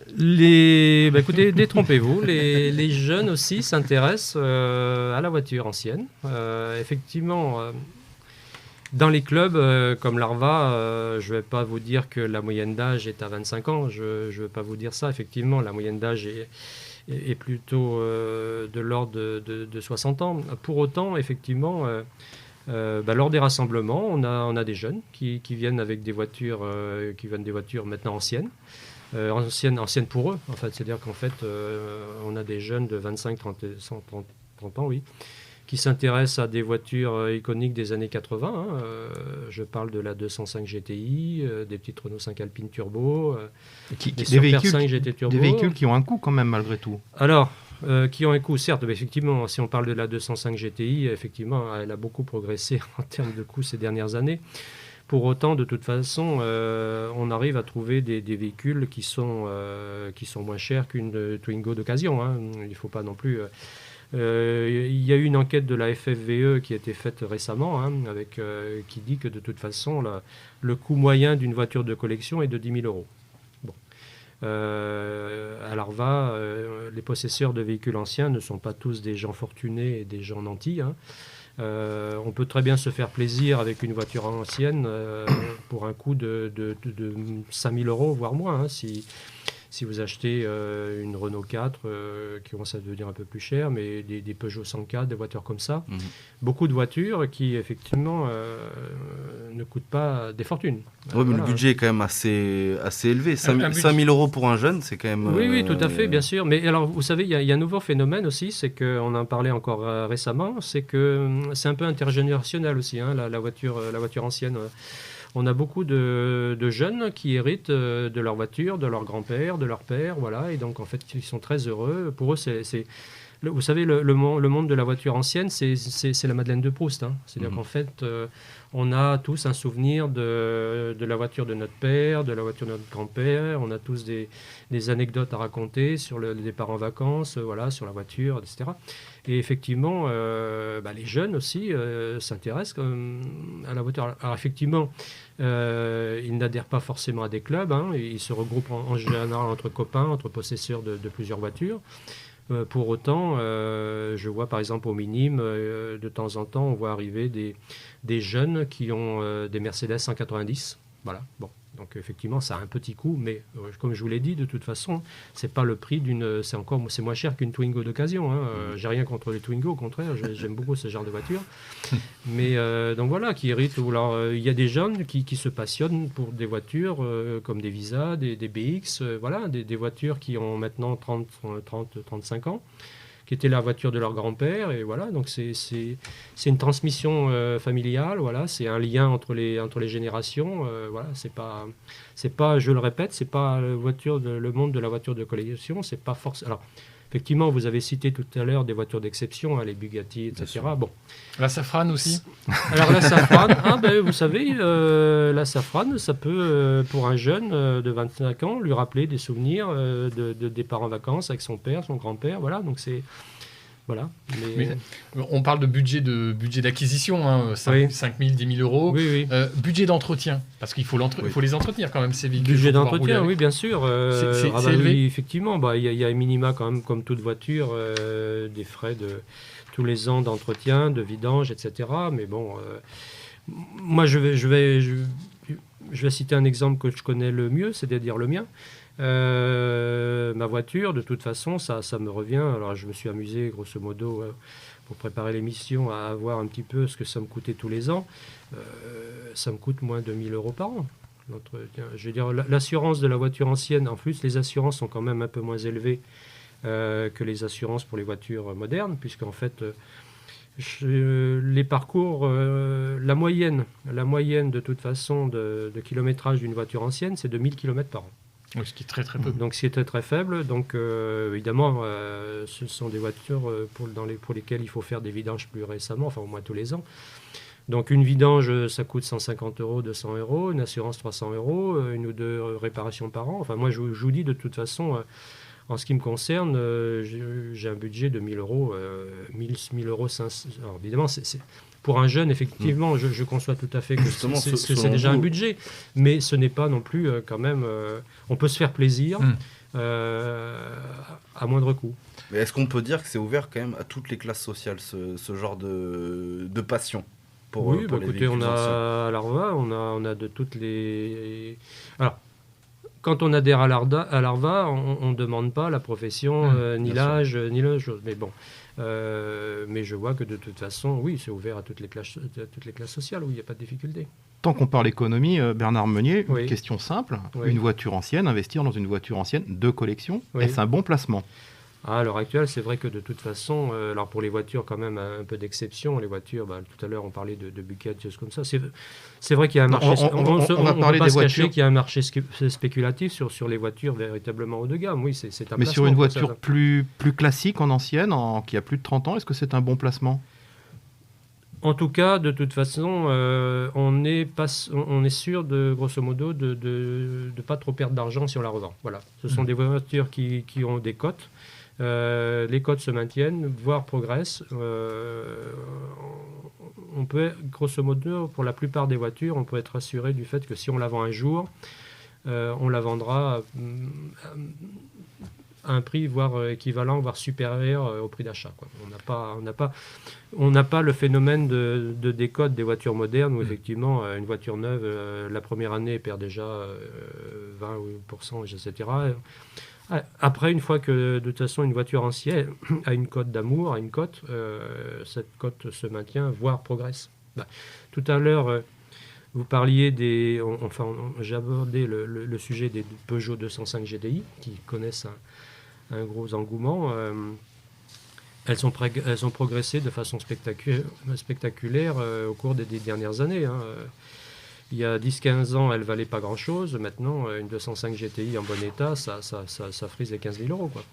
Écoutez, détrompez-vous, les jeunes aussi s'intéressent à la voiture ancienne. Effectivement... Dans les clubs comme l'Arva, je ne vais pas vous dire que la moyenne d'âge est à 25 ans. Je ne vais pas vous dire ça. Effectivement, la moyenne d'âge est plutôt de l'ordre de 60 ans. Pour autant, effectivement, lors des rassemblements, on a des jeunes qui viennent avec des voitures, maintenant anciennes. Anciennes pour eux, en fait. C'est-à-dire qu'en fait, on a des jeunes de 25, 30 ans, oui, qui s'intéressent à des voitures iconiques des années 80. Je parle de la 205 GTI, des petites Renault 5 Alpine Turbo, des véhicules, 5 GT Turbo. Des véhicules qui ont un coût quand même malgré tout. Alors, qui ont un coût, certes, mais effectivement, si on parle de la 205 GTI, effectivement, elle a beaucoup progressé en termes de coût ces dernières années. Pour autant, de toute façon, on arrive à trouver des véhicules qui sont moins chers qu'une Twingo d'occasion. Il ne faut pas non plus... Il y a eu une enquête de la FFVE qui a été faite récemment, qui dit que de toute façon, le coût moyen d'une voiture de collection est de 10 000 euros. Bon. À l'Arva, les possesseurs de véhicules anciens ne sont pas tous des gens fortunés et des gens nantis. On peut très bien se faire plaisir avec une voiture ancienne pour un coût de 5 000 euros, voire moins, si vous achetez une Renault 4 qui commence à devenir un peu plus cher, mais des Peugeot 104, des voitures comme ça. Beaucoup de voitures qui, effectivement, ne coûtent pas des fortunes. Oui, mais le budget est quand même assez élevé. 5 000 euros pour un jeune, c'est quand même... Oui, tout à fait, bien sûr. Mais alors, vous savez, il y a un nouveau phénomène aussi, c'est qu'on en parlait encore récemment, c'est que c'est un peu intergénérationnel aussi, la voiture ancienne. On a beaucoup de jeunes qui héritent de leur voiture, de leur grand-père, de leur père, voilà, et donc en fait ils sont très heureux. Pour eux, vous savez, le monde de la voiture ancienne, c'est la Madeleine de Proust. C'est-à-dire qu'en fait, on a tous un souvenir de la voiture de notre père, de la voiture de notre grand-père. On a tous des anecdotes à raconter sur le départ en vacances, voilà, sur la voiture, etc. Et effectivement, les jeunes aussi s'intéressent à la voiture. Alors effectivement, ils n'adhèrent pas forcément à des clubs. Ils se regroupent en général entre copains, entre possesseurs de plusieurs voitures. Pour autant, je vois par exemple au Minime, de temps en temps, on voit arriver des jeunes qui ont des Mercedes 190. Voilà, bon. Donc effectivement, ça a un petit coût, mais comme je vous l'ai dit, de toute façon, c'est pas le prix c'est moins cher qu'une Twingo d'occasion. J'ai rien contre les Twingo, au contraire, j'aime beaucoup ce genre de voiture. Mais donc voilà, qui héritent. Il y a des jeunes qui se passionnent pour des voitures comme des Visa, des BX, voilà, des voitures qui ont maintenant 30, 35 ans, qui était la voiture de leur grand-père. Et voilà, donc c'est une transmission familiale. Voilà, c'est un lien entre les générations. Voilà, c'est pas, je le répète, c'est pas le monde de la voiture de collection. C'est pas forcément. Alors, effectivement, vous avez cité tout à l'heure des voitures d'exception, les Bugatti, etc. Bon. La Safrane aussi. Alors la Safrane, vous savez, la Safrane, ça peut, pour un jeune de 25 ans, lui rappeler des souvenirs de départ en vacances avec son père, son grand-père. Voilà, donc c'est... Voilà. Mais on parle de budget d'acquisition, hein, 5 000, 10 000 euros. Oui. Budget d'entretien, parce qu'il faut les entretenir quand même, ces véhicules. Budget d'entretien, oui, bien sûr. C'est élevé. Oui, effectivement, il y a un minima quand même, comme toute voiture, des frais de tous les ans d'entretien, de vidange, etc. Mais bon, moi, je vais citer un exemple que je connais le mieux, c'est-à-dire le mien. Ma voiture, de toute façon, ça me revient. Alors, je me suis amusé, grosso modo, pour préparer l'émission, à voir un petit peu ce que ça me coûtait tous les ans. Ça me coûte moins de 1 000 euros par an. Je veux dire, l'assurance de la voiture ancienne, en plus, les assurances sont quand même un peu moins élevées que les assurances pour les voitures modernes, puisqu'en fait, les parcours, la moyenne, de toute façon, de kilométrage d'une voiture ancienne, c'est de 1000 km par an. Oui, ce qui est très très peu. Donc, ce qui est très très faible. Donc, évidemment, ce sont des voitures pour lesquelles il faut faire des vidanges plus récemment, enfin au moins tous les ans. Donc, une vidange, ça coûte 150 euros, 200 euros, une assurance 300 euros, une ou deux réparations par an. Enfin, moi, je vous dis de toute façon, en ce qui me concerne, j'ai un budget de 1 000 euros, 1 000 euros 500. Alors, évidemment, pour un jeune, effectivement, je conçois tout à fait que c'est déjà un budget, mais ce n'est pas non plus quand même... on peut se faire plaisir à moindre coût. Mais est-ce qu'on peut dire que c'est ouvert quand même à toutes les classes sociales, ce genre de passion pour les écoutez, on a à l'ARVA, on a de toutes les... Alors, quand on adhère à l'ARVA, on ne demande pas la profession, ni l'âge, ni le chose. Mais bon, mais je vois que de toute façon, oui, c'est ouvert à toutes les classes sociales, où il n'y a pas de difficulté. Tant qu'on parle économie, Bernard Meunier, une question simple. Oui. Une voiture ancienne, investir dans une voiture ancienne de collection, est-ce un bon placement ? À l'heure actuelle, c'est vrai que de toute façon, alors pour les voitures, quand même, un peu d'exception. Les voitures, tout à l'heure, on parlait de Bugatti, des choses comme ça. C'est vrai qu'il y a un marché... On va parler des voitures qu'il y a un marché spéculatif sur les voitures véritablement haut de gamme. Oui, c'est un placement. Mais sur une voiture plus classique, en ancienne, qui a plus de 30 ans, est-ce que c'est un bon placement ? En tout cas, de toute façon, on est sûr, grosso modo, de pas trop perdre d'argent si on la revend. Voilà. Ce sont des voitures qui ont des cotes. Les cotes se maintiennent, voire progressent. On peut, grosso modo, pour la plupart des voitures, on peut être assuré du fait que si on la vend un jour, on la vendra à un prix voire équivalent, voire supérieur au prix d'achat, quoi. On n'a pas le phénomène de décote des voitures modernes où effectivement une voiture neuve, la première année perd déjà 20%, etc. Après, une fois que de toute façon une voiture ancienne a une cote d'amour, cette cote se maintient, voire progresse. Tout à l'heure, vous parliez j'ai abordé le sujet des Peugeot 205 GTI qui connaissent un gros engouement. Elles ont progressé de façon spectaculaire au cours des dernières années. Il y a 10-15 ans, elle ne valait pas grand-chose. Maintenant, une 205 GTI en bon état, ça frise les 15 000 euros, quoi.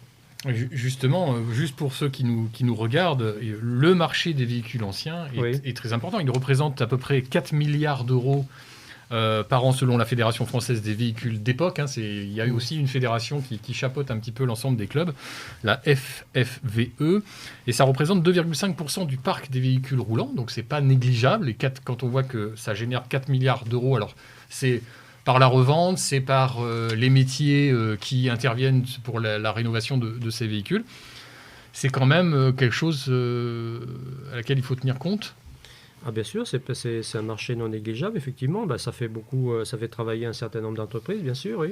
Justement, juste pour ceux qui nous regardent, le marché des véhicules anciens est très important. Il représente à peu près 4 milliards d'euros par an selon la Fédération française des véhicules d'époque. Il y a eu aussi une fédération qui chapeaute un petit peu l'ensemble des clubs, la FFVE, et ça représente 2,5% du parc des véhicules roulants, donc c'est pas négligeable. Et quand on voit que ça génère 4 milliards d'euros, alors c'est par la revente, c'est par les métiers qui interviennent pour la rénovation de ces véhicules. C'est quand même quelque chose à laquelle il faut tenir compte. Ah, bien sûr, c'est un marché non négligeable, effectivement. Ça fait travailler un certain nombre d'entreprises, bien sûr, oui.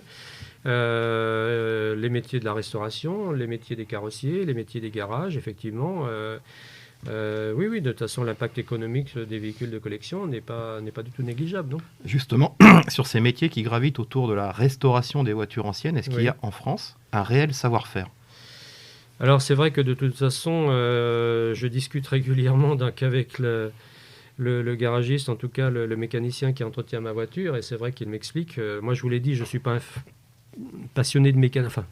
Les métiers de la restauration, les métiers des carrossiers, les métiers des garages, effectivement. Oui, de toute façon, l'impact économique des véhicules de collection n'est pas du tout négligeable, non ? Justement, sur ces métiers qui gravitent autour de la restauration des voitures anciennes, est-ce qu'il y a en France un réel savoir-faire ? Alors c'est vrai que de toute façon, je discute régulièrement donc avec le garagiste, en tout cas le mécanicien qui entretient ma voiture, et c'est vrai qu'il m'explique. Moi je vous l'ai dit, je ne suis pas un passionné de mécanique. Enfin,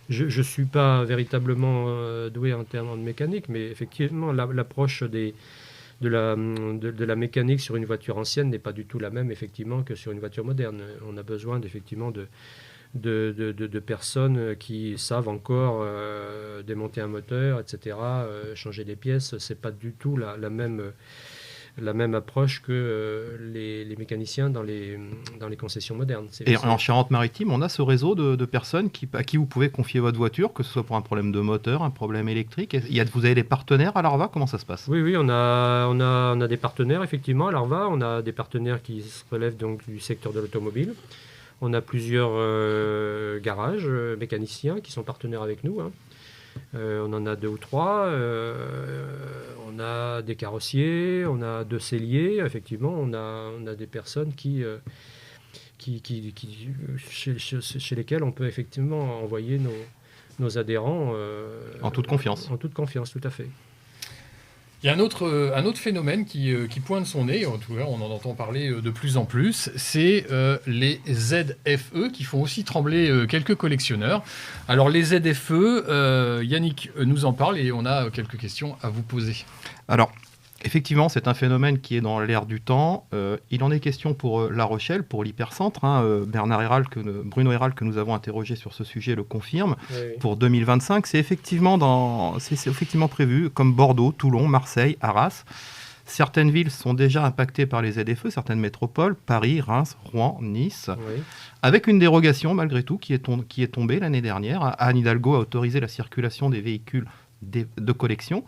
je ne suis pas véritablement doué en termes de mécanique, mais effectivement l'approche de la mécanique sur une voiture ancienne n'est pas du tout la même effectivement que sur une voiture moderne. On a besoin effectivement de personnes qui savent encore démonter un moteur, etc., changer des pièces. C'est pas du tout la même approche que les mécaniciens dans les concessions modernes. Et en Charente-Maritime, on a ce réseau de personnes à qui vous pouvez confier votre voiture, que ce soit pour un problème de moteur, un problème électrique. Vous avez des partenaires à l'ARVA? Comment ça se passe? Oui, on a des partenaires effectivement à l'ARVA. On a des partenaires qui se relèvent donc du secteur de l'automobile. On a plusieurs garages mécaniciens qui sont partenaires avec nous. On en a 2 ou 3. On a des carrossiers, on a 2 selliers. Effectivement, on a des personnes chez lesquelles on peut effectivement envoyer nos adhérents. En toute confiance. En toute confiance, tout à fait. Il y a un autre phénomène qui pointe son nez, en tout cas on en entend parler de plus en plus, c'est les ZFE qui font aussi trembler quelques collectionneurs. Alors les ZFE, Yannick nous en parle et on a quelques questions à vous poser. Alors, effectivement, c'est un phénomène qui est dans l'air du temps. Il en est question pour La Rochelle, pour l'hypercentre. Bruno Héral, que nous avons interrogé sur ce sujet, le confirme. Oui. Pour 2025, c'est effectivement prévu, comme Bordeaux, Toulon, Marseille, Arras. Certaines villes sont déjà impactées par les ZFE, certaines métropoles, Paris, Reims, Rouen, Nice, oui. Avec une dérogation, malgré tout, qui est tombée l'année dernière. Anne Hidalgo a autorisé la circulation des véhicules de collection.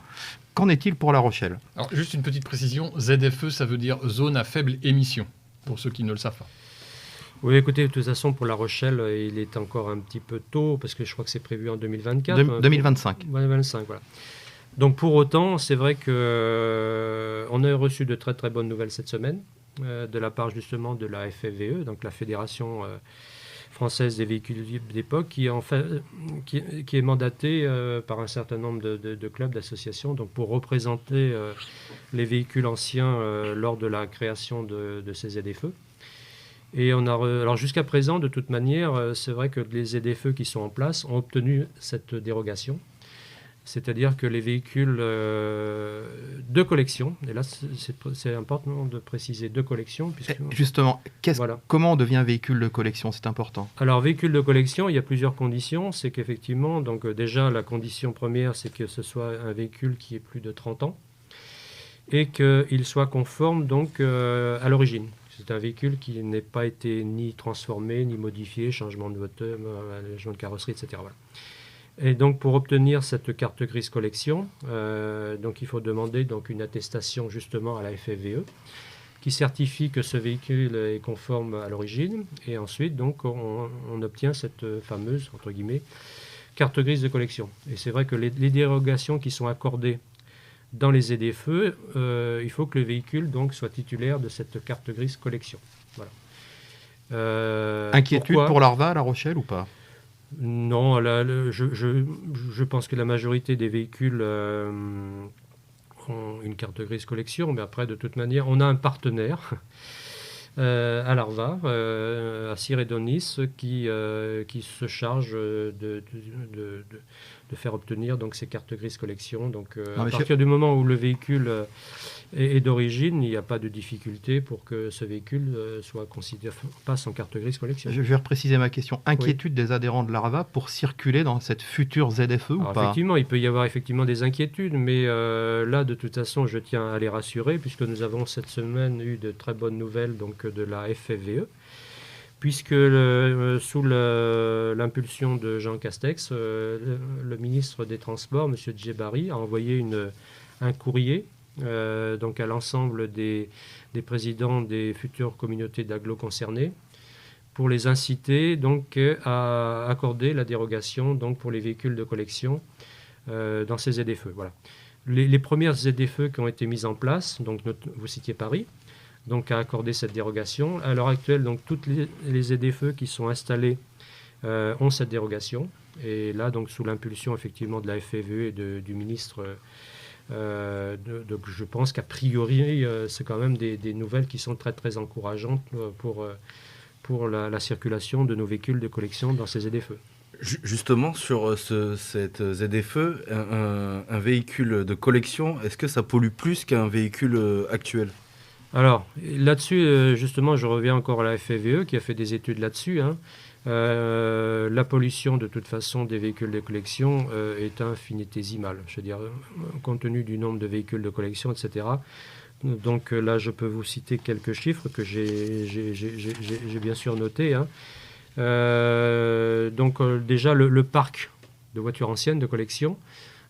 Qu'en est-il pour La Rochelle? Alors, juste une petite précision, ZFE, ça veut dire zone à faible émission, pour ceux qui ne le savent pas. Oui, écoutez, de toute façon, pour La Rochelle, il est encore un petit peu tôt, parce que je crois que c'est prévu en 2024. 2025. 2025, voilà. Donc pour autant, c'est vrai qu'on a reçu de très très bonnes nouvelles cette semaine, de la part justement de la FFVE, donc la Fédération française des véhicules d'époque, qui est mandatée par un certain nombre de clubs, d'associations, donc pour représenter les véhicules anciens lors de la création de ces ZFE. Et alors jusqu'à présent, de toute manière, c'est vrai que les ZFE qui sont en place ont obtenu cette dérogation. C'est-à-dire que les véhicules de collection, et là c'est important de préciser de collection. Justement, comment on devient véhicule de collection? C'est important. Alors véhicule de collection, il y a plusieurs conditions. C'est qu'effectivement, donc déjà la condition première, c'est que ce soit un véhicule qui ait plus de 30 ans et qu'il soit conforme donc à l'origine. C'est un véhicule qui n'ait pas été ni transformé, ni modifié, changement de moteur, changement de carrosserie, etc. Voilà. Et donc pour obtenir cette carte grise collection, donc il faut demander donc une attestation justement à la FFVE qui certifie que ce véhicule est conforme à l'origine, et ensuite donc on obtient cette fameuse entre guillemets carte grise de collection. Et c'est vrai que les dérogations qui sont accordées dans les ZFE, il faut que le véhicule donc soit titulaire de cette carte grise collection. Voilà. Inquiétude pour l'ARVA à La Rochelle ou pas? Non, je pense que la majorité des véhicules ont une carte grise collection, mais après, de toute manière, on a un partenaire à l'ARVA, à Cyr-et-Donis, qui se charge de faire obtenir donc, ces cartes grises collection. Donc, à partir du moment où le véhicule est d'origine, il n'y a pas de difficulté pour que ce véhicule passe en carte grise collection. Je vais repréciser ma question. Inquiétude des adhérents de l'ARVA pour circuler dans cette future ZFE ou pas? Effectivement, il peut y avoir effectivement des inquiétudes, mais là, de toute façon, je tiens à les rassurer, puisque nous avons cette semaine eu de très bonnes nouvelles donc, de la FFVE, puisque sous l'impulsion de Jean Castex, le ministre des Transports, M. Djebari, a envoyé un courrier donc à l'ensemble des présidents des futures communautés d'agglo concernées pour les inciter donc, à accorder la dérogation donc, pour les véhicules de collection dans ces ZFE. Voilà. Les premières ZFE qui ont été mises en place, donc vous citiez Paris, donc à accorder cette dérogation. À l'heure actuelle, donc, toutes les ZFE qui sont installées ont cette dérogation. Et là, donc, sous l'impulsion effectivement de la FFVE et du ministre, donc, je pense qu'a priori, c'est quand même des nouvelles qui sont très, très encourageantes pour la circulation de nos véhicules de collection dans ces ZFE. Justement, sur cette ZFE, un véhicule de collection, est-ce que ça pollue plus qu'un véhicule actuel ? Alors, là-dessus, justement, je reviens encore à la FFVE qui a fait des études là-dessus. La pollution, de toute façon, des véhicules de collection est infinitésimale. Je veux dire, compte tenu du nombre de véhicules de collection, etc. Donc là, je peux vous citer quelques chiffres que j'ai bien sûr notés. Déjà, le parc de voitures anciennes de collection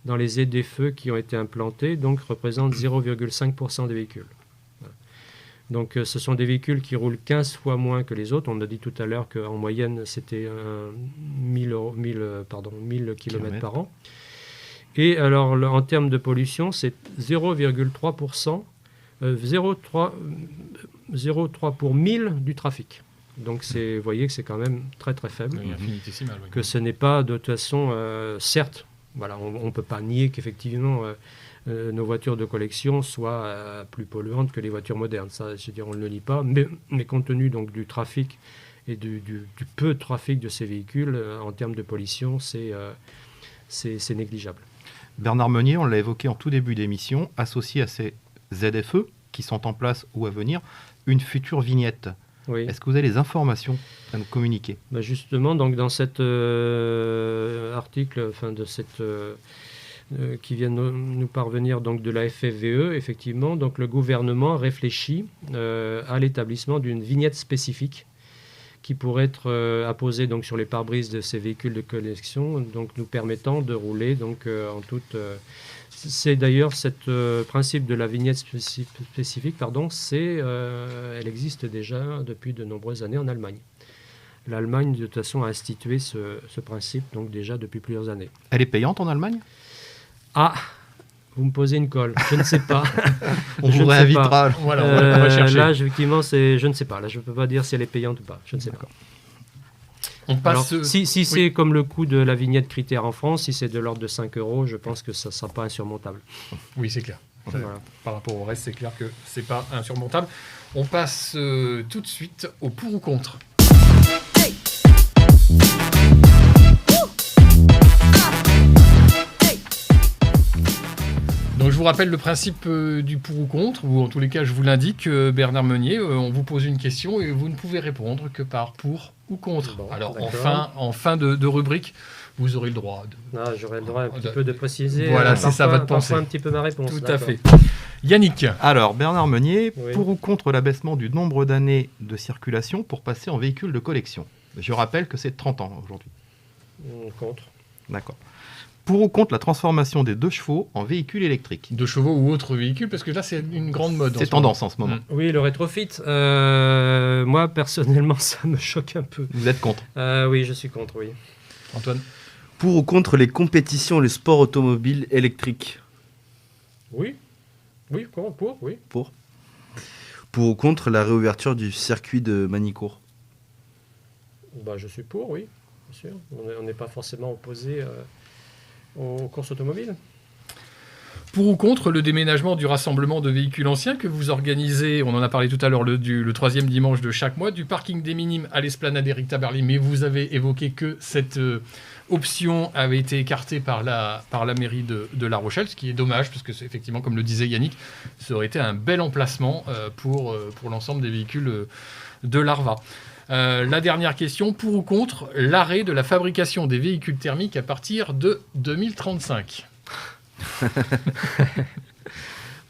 dans les ZFE qui ont été implantés donc, représente 0,5% des véhicules. Voilà. Donc ce sont des véhicules qui roulent 15 fois moins que les autres. On a dit tout à l'heure qu'en moyenne, c'était 1000 km par an. Et alors, en termes de pollution, c'est 0,3%, 0,3 pour 1000 du trafic. Donc, vous voyez que c'est quand même très, très faible. Oui, infinitésimal. Oui. Que ce n'est pas, de toute façon, certes, voilà, on ne peut pas nier qu'effectivement, nos voitures de collection soient plus polluantes que les voitures modernes. Ça, je veux dire, on ne le nie pas. Mais compte tenu donc, du trafic et du peu de trafic de ces véhicules, en termes de pollution, c'est négligeable. Bernard Meunier, on l'a évoqué en tout début d'émission, associé à ces ZFE qui sont en place ou à venir, une future vignette. Oui. Est-ce que vous avez des informations à nous communiquer ? Justement, donc dans cet article, qui vient nous parvenir donc de la FFVE, effectivement, donc le gouvernement réfléchit à l'établissement d'une vignette spécifique qui pourrait être apposée donc sur les pare-brises de ces véhicules de collection, donc nous permettant de rouler donc en toute. C'est d'ailleurs ce principe de la vignette spécifique, elle existe déjà depuis de nombreuses années en Allemagne. L'Allemagne, de toute façon, a institué ce principe donc déjà depuis plusieurs années. Elle est payante en Allemagne ? Ah, vous me posez une colle. Je ne sais pas. On vous réinvitera. Voilà, on va chercher. Là, effectivement, je ne sais pas. Là, je ne peux pas dire si elle est payante ou pas. Je ne sais pas. On passe. Alors, si c'est comme le coût de la vignette critère en France, si c'est de l'ordre de 5 €, je pense que ça ne sera pas insurmontable. Oui, c'est clair. Voilà. Par rapport au reste, c'est clair que ce n'est pas insurmontable. On passe tout de suite au pour ou contre. Donc je vous rappelle le principe du pour ou contre, ou en tous les cas je vous l'indique, Bernard Meunier, on vous pose une question et vous ne pouvez répondre que par pour ou contre. Bon, alors d'accord. en fin de rubrique, vous aurez le droit J'aurai le droit un petit peu de préciser. Voilà, c'est ça votre pensée. Parfois un petit peu ma réponse. Tout à d'accord. fait. Yannick. Alors, Bernard Meunier, Oui. pour ou contre l'abaissement du nombre d'années de circulation pour passer en véhicule de collection ? Je rappelle que c'est 30 ans aujourd'hui. Contre. D'accord. Pour ou contre la transformation des 2 chevaux en véhicule électrique ? 2 chevaux ou autre véhicule, parce que là c'est une grande mode. C'est tendance en ce moment. Oui, le rétrofit. Moi, personnellement, ça me choque un peu. Vous êtes contre ? Oui, je suis contre, oui. Antoine. Pour ou contre les compétitions et le sport automobile électrique ? Oui. Oui, pour, oui. Pour ou contre la réouverture du circuit de Manicourt ? Je suis pour, oui, bien sûr. On n'est pas forcément opposé aux courses automobiles. Pour ou contre le déménagement du rassemblement de véhicules anciens que vous organisez, on en a parlé tout à l'heure, le 3e dimanche de chaque mois, du parking des Minimes à l'esplanade Éric Tabarly, mais vous avez évoqué que cette option avait été écartée par la mairie de La Rochelle, ce qui est dommage, parce que c'est effectivement, comme le disait Yannick, ça aurait été un bel emplacement pour l'ensemble des véhicules de l'ARVA. La dernière question, pour ou contre l'arrêt de la fabrication des véhicules thermiques à partir de 2035 ?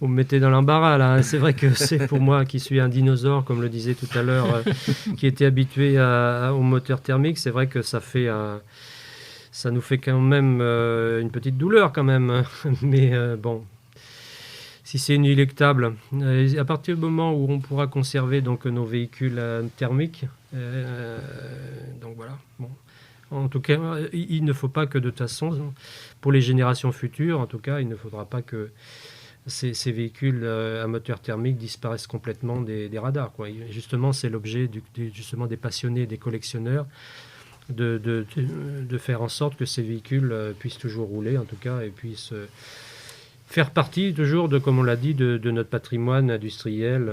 Vous me mettez dans l'embarras là. C'est vrai que c'est pour moi qui suis un dinosaure, comme le disait tout à l'heure, qui était habitué au moteur thermique. C'est vrai que ça nous fait quand même une petite douleur quand même. Mais bon, si c'est inéluctable, à partir du moment où on pourra conserver donc nos véhicules thermiques, donc voilà. Bon. En tout cas, il ne faut pas que de toute façon, pour les générations futures, en tout cas, il ne faudra pas que ces véhicules à moteur thermique disparaissent complètement des radars, quoi. Et justement, c'est l'objet justement des passionnés, des collectionneurs, de faire en sorte que ces véhicules puissent toujours rouler, en tout cas, et puissent faire partie toujours, comme on l'a dit, de notre patrimoine industriel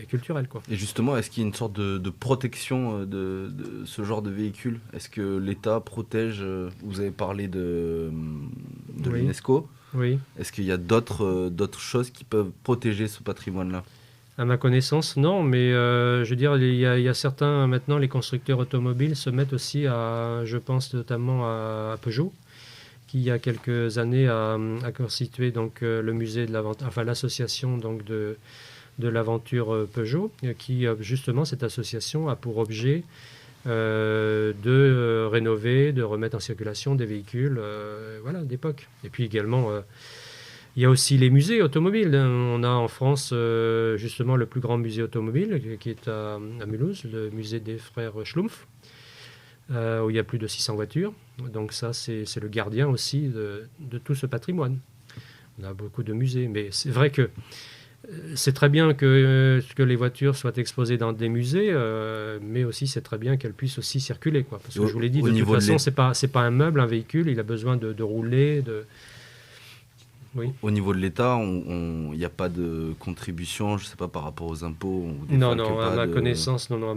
et culturel, quoi. Et justement, est-ce qu'il y a une sorte de protection de ce genre de véhicule? Est-ce que l'État protège, vous avez parlé de Oui. l'UNESCO, Oui. est-ce qu'il y a d'autres choses qui peuvent protéger ce patrimoine-là? À ma connaissance, non, mais je veux dire, il y a certains, maintenant, les constructeurs automobiles se mettent aussi je pense notamment à Peugeot, qui il y a quelques années a constitué donc le musée de l'aventure, enfin l'association donc de l'aventure Peugeot, qui justement cette association a pour objet de rénover, de remettre en circulation des véhicules voilà, d'époque. Et puis également, il y a aussi les musées automobiles. On a en France justement le plus grand musée automobile qui est à Mulhouse, le musée des frères Schlumpf, où il y a plus de 600 voitures. Donc ça, c'est le gardien aussi de tout ce patrimoine. On a beaucoup de musées, mais c'est vrai que c'est très bien que les voitures soient exposées dans des musées, mais aussi c'est très bien qu'elles puissent aussi circuler, quoi. Parce que je vous l'ai dit, de toute façon, c'est pas un meuble, un véhicule, il a besoin de rouler, Oui. Au niveau de l'État, il n'y a pas de contribution, je ne sais pas, par rapport aux impôts. Non, à ma connaissance, non.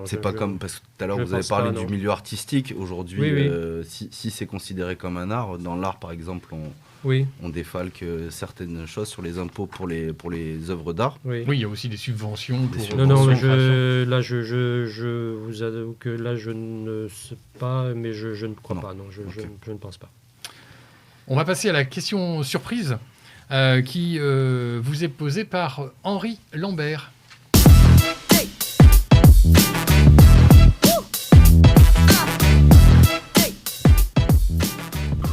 C'est pas comme, parce que tout à l'heure vous avez parlé du milieu artistique. Aujourd'hui, oui. Si c'est considéré comme un art, dans l'art par exemple, on défalque certaines choses sur les impôts pour les œuvres d'art. Oui, il y a aussi des subventions. Non, je vous avoue que là je ne sais pas, mais je ne crois pas, non, je ne pense pas. On va passer à la question surprise qui vous est posée par Henri Lambert.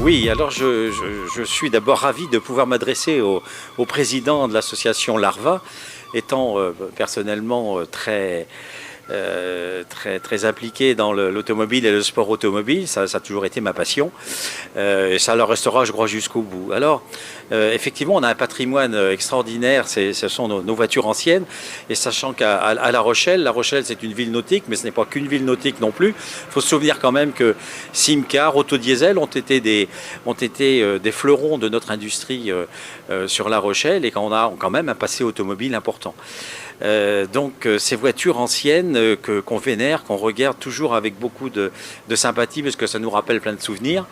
Oui, alors je suis d'abord ravi de pouvoir m'adresser au président de l'association Larva, étant personnellement très impliqué dans l'automobile et le sport automobile. Ça a toujours été ma passion. Et ça le restera, je crois, jusqu'au bout. Alors, effectivement, on a un patrimoine extraordinaire. Ce sont nos voitures anciennes. Et sachant qu'à La Rochelle, c'est une ville nautique, mais ce n'est pas qu'une ville nautique non plus. Il faut se souvenir quand même que Simcar, Autodiesel ont été des fleurons de notre industrie sur La Rochelle, et qu'on a quand même un passé automobile important. Donc ces voitures anciennes qu'on vénère, qu'on regarde toujours avec beaucoup de sympathie, parce que ça nous rappelle plein de souvenirs.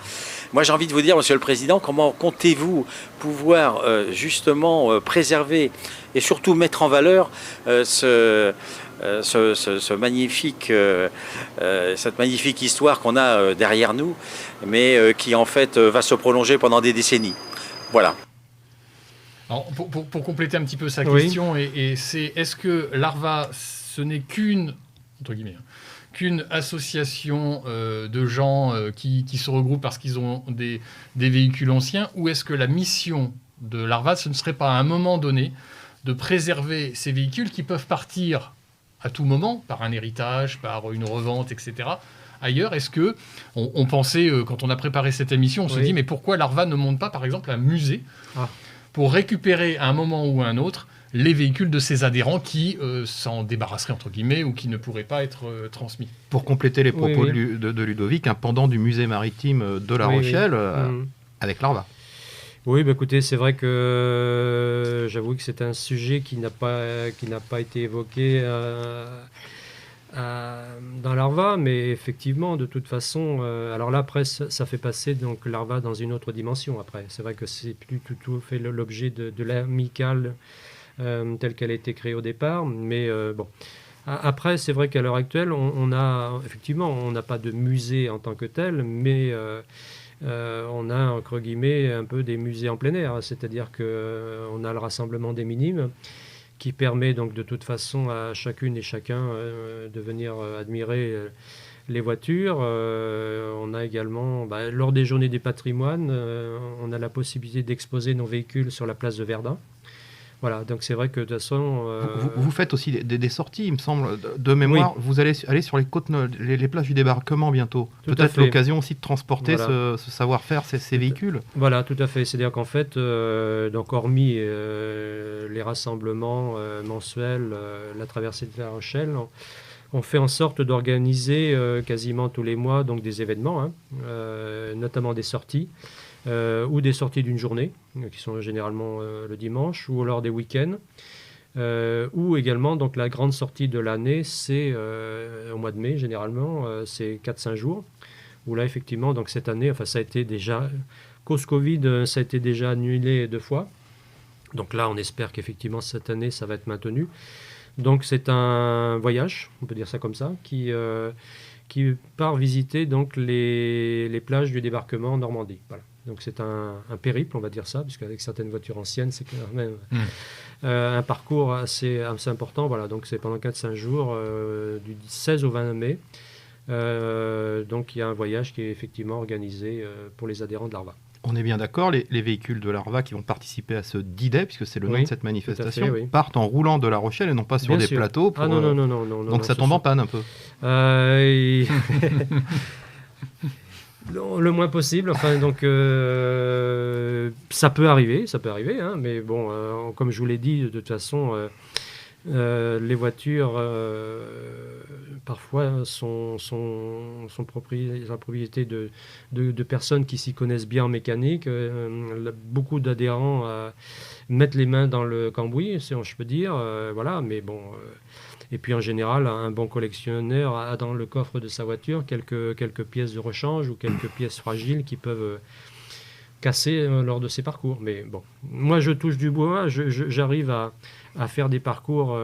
Moi j'ai envie de vous dire, Monsieur le Président, comment comptez-vous pouvoir justement préserver et surtout mettre en valeur cette magnifique histoire qu'on a derrière nous, mais qui en fait va se prolonger pendant des décennies. Voilà. Alors, pour compléter un petit peu sa question, est-ce que Larva, ce n'est qu'une association de gens qui se regroupent parce qu'ils ont des véhicules anciens, ou est-ce que la mission de Larva, ce ne serait pas à un moment donné de préserver ces véhicules qui peuvent partir à tout moment, par un héritage, par une revente, etc., ailleurs? Est-ce que on pensait, quand on a préparé cette émission, on se dit, mais pourquoi Larva ne monte pas, par exemple, un musée pour récupérer à un moment ou à un autre les véhicules de ses adhérents qui s'en débarrasseraient, entre guillemets, ou qui ne pourraient pas être transmis? Pour compléter les propos de Ludovic, un pendant du musée maritime de La Rochelle avec Larva. Oui, écoutez, c'est vrai que j'avoue que c'est un sujet qui n'a pas été évoqué dans Larva, mais effectivement, de toute façon, alors là, après, ça fait passer donc Larva dans une autre dimension. Après, c'est vrai que c'est plus tout fait l'objet de l'amicale telle qu'elle a été créée au départ, mais bon. Après, c'est vrai qu'à l'heure actuelle, on n'a pas de musée en tant que tel, mais on a, entre guillemets, un peu des musées en plein air, c'est-à-dire qu'on a le rassemblement des minimes, qui permet donc de toute façon à chacune et chacun de venir admirer les voitures. On a également, lors des journées du patrimoine, on a la possibilité d'exposer nos véhicules sur la place de Verdun. Voilà, donc c'est vrai que de toute façon... Vous faites aussi des sorties, il me semble, de mémoire. Oui. Vous allez aller sur les côtes, les plages du débarquement bientôt. Peut-être l'occasion aussi de transporter ce savoir-faire, ces véhicules. Voilà, tout à fait. C'est-à-dire qu'en fait, donc hormis les rassemblements mensuels, la traversée de La Rochelle, On fait en sorte d'organiser quasiment tous les mois donc des événements, notamment des sorties, ou des sorties d'une journée, qui sont généralement le dimanche, ou alors des week-ends. Ou également, donc, la grande sortie de l'année, c'est au mois de mai, généralement, c'est 4-5 jours, où là, effectivement, donc, cette année, ça a été déjà, cause Covid, ça a été déjà annulé 2 fois. Donc là, on espère qu'effectivement, cette année, ça va être maintenu. Donc, c'est un voyage, on peut dire ça comme ça, qui part visiter donc, les plages du débarquement en Normandie. Voilà. Donc, c'est un périple, on va dire ça, puisqu'avec certaines voitures anciennes, c'est quand même un parcours assez important. Voilà. Donc, c'est pendant 4-5 jours, du 16 au 20 mai. Donc, il y a un voyage qui est effectivement organisé pour les adhérents de l'ARVA. On est bien d'accord, les véhicules de l'ARVA qui vont participer à ce D-Day, puisque c'est le nom de cette manifestation, fait, oui. Partent en roulant de La Rochelle et non pas sur Bien des sûr. plateaux. Pour, non. Donc ça tombe en panne un peu. Le moins possible. Enfin, donc, ça peut arriver, hein, mais bon, comme je vous l'ai dit, de toute façon, les voitures, parfois, sont la propriété de personnes qui s'y connaissent bien en mécanique. Beaucoup d'adhérents mettent les mains dans le cambouis, si je peux dire. Voilà, mais bon... Et puis en général, un bon collectionneur a dans le coffre de sa voiture quelques pièces de rechange ou quelques pièces fragiles qui peuvent casser lors de ses parcours. Mais bon, moi je touche du bois, j'arrive à faire des parcours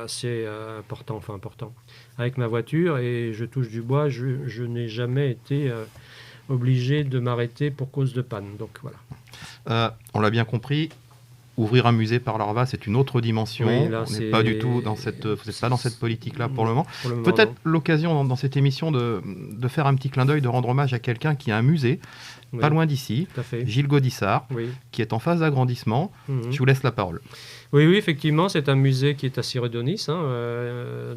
assez importants, avec ma voiture, et je touche du bois, je n'ai jamais été obligé de m'arrêter pour cause de panne. Donc voilà. On l'a bien compris. Ouvrir un musée par l'ARVA, c'est une autre dimension. Oui, là, on n'est pas du tout dans cette, vous n'êtes pas dans cette politique-là pour le moment. Peut-être Peut-être l'occasion dans cette émission de faire un petit clin d'œil, de rendre hommage à quelqu'un qui a un musée, pas loin d'ici, Gilles Gaudissart, qui est en phase d'agrandissement. Je vous laisse la parole. Oui, effectivement, c'est un musée qui est à Sirédonis.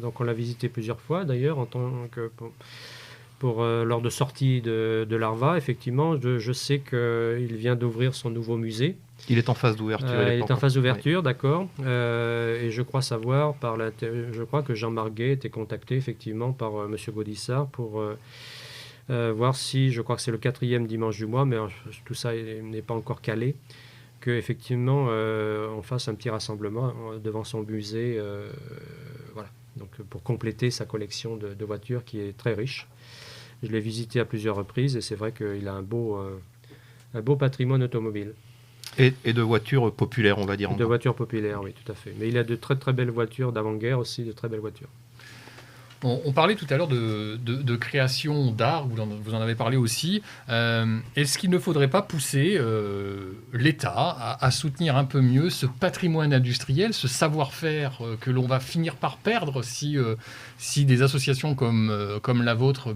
Donc on l'a visité plusieurs fois d'ailleurs en tant que... lors de sorties de l'ARVA, effectivement, je sais qu'il vient d'ouvrir son nouveau musée. Il est en phase d'ouverture. Il est en phase d'ouverture, d'accord. Et je crois savoir, je crois que Jean-Marc Guay était contacté effectivement par M. Gaudissart pour voir si, je crois que c'est le 4e dimanche du mois, mais tout ça n'est pas encore calé, qu'effectivement on fasse un petit rassemblement devant son musée, voilà. Donc, pour compléter sa collection de voitures qui est très riche. Je l'ai visité à plusieurs reprises et c'est vrai qu'il a un beau patrimoine automobile. Et de voitures populaires, on va dire. De voitures populaires, oui, tout à fait. Mais il a de très très belles voitures d'avant-guerre aussi, de très belles voitures. On parlait tout à l'heure de création d'art, vous en avez parlé aussi. Est-ce qu'il ne faudrait pas pousser l'État à soutenir un peu mieux ce patrimoine industriel, ce savoir-faire que l'on va finir par perdre si des associations comme la vôtre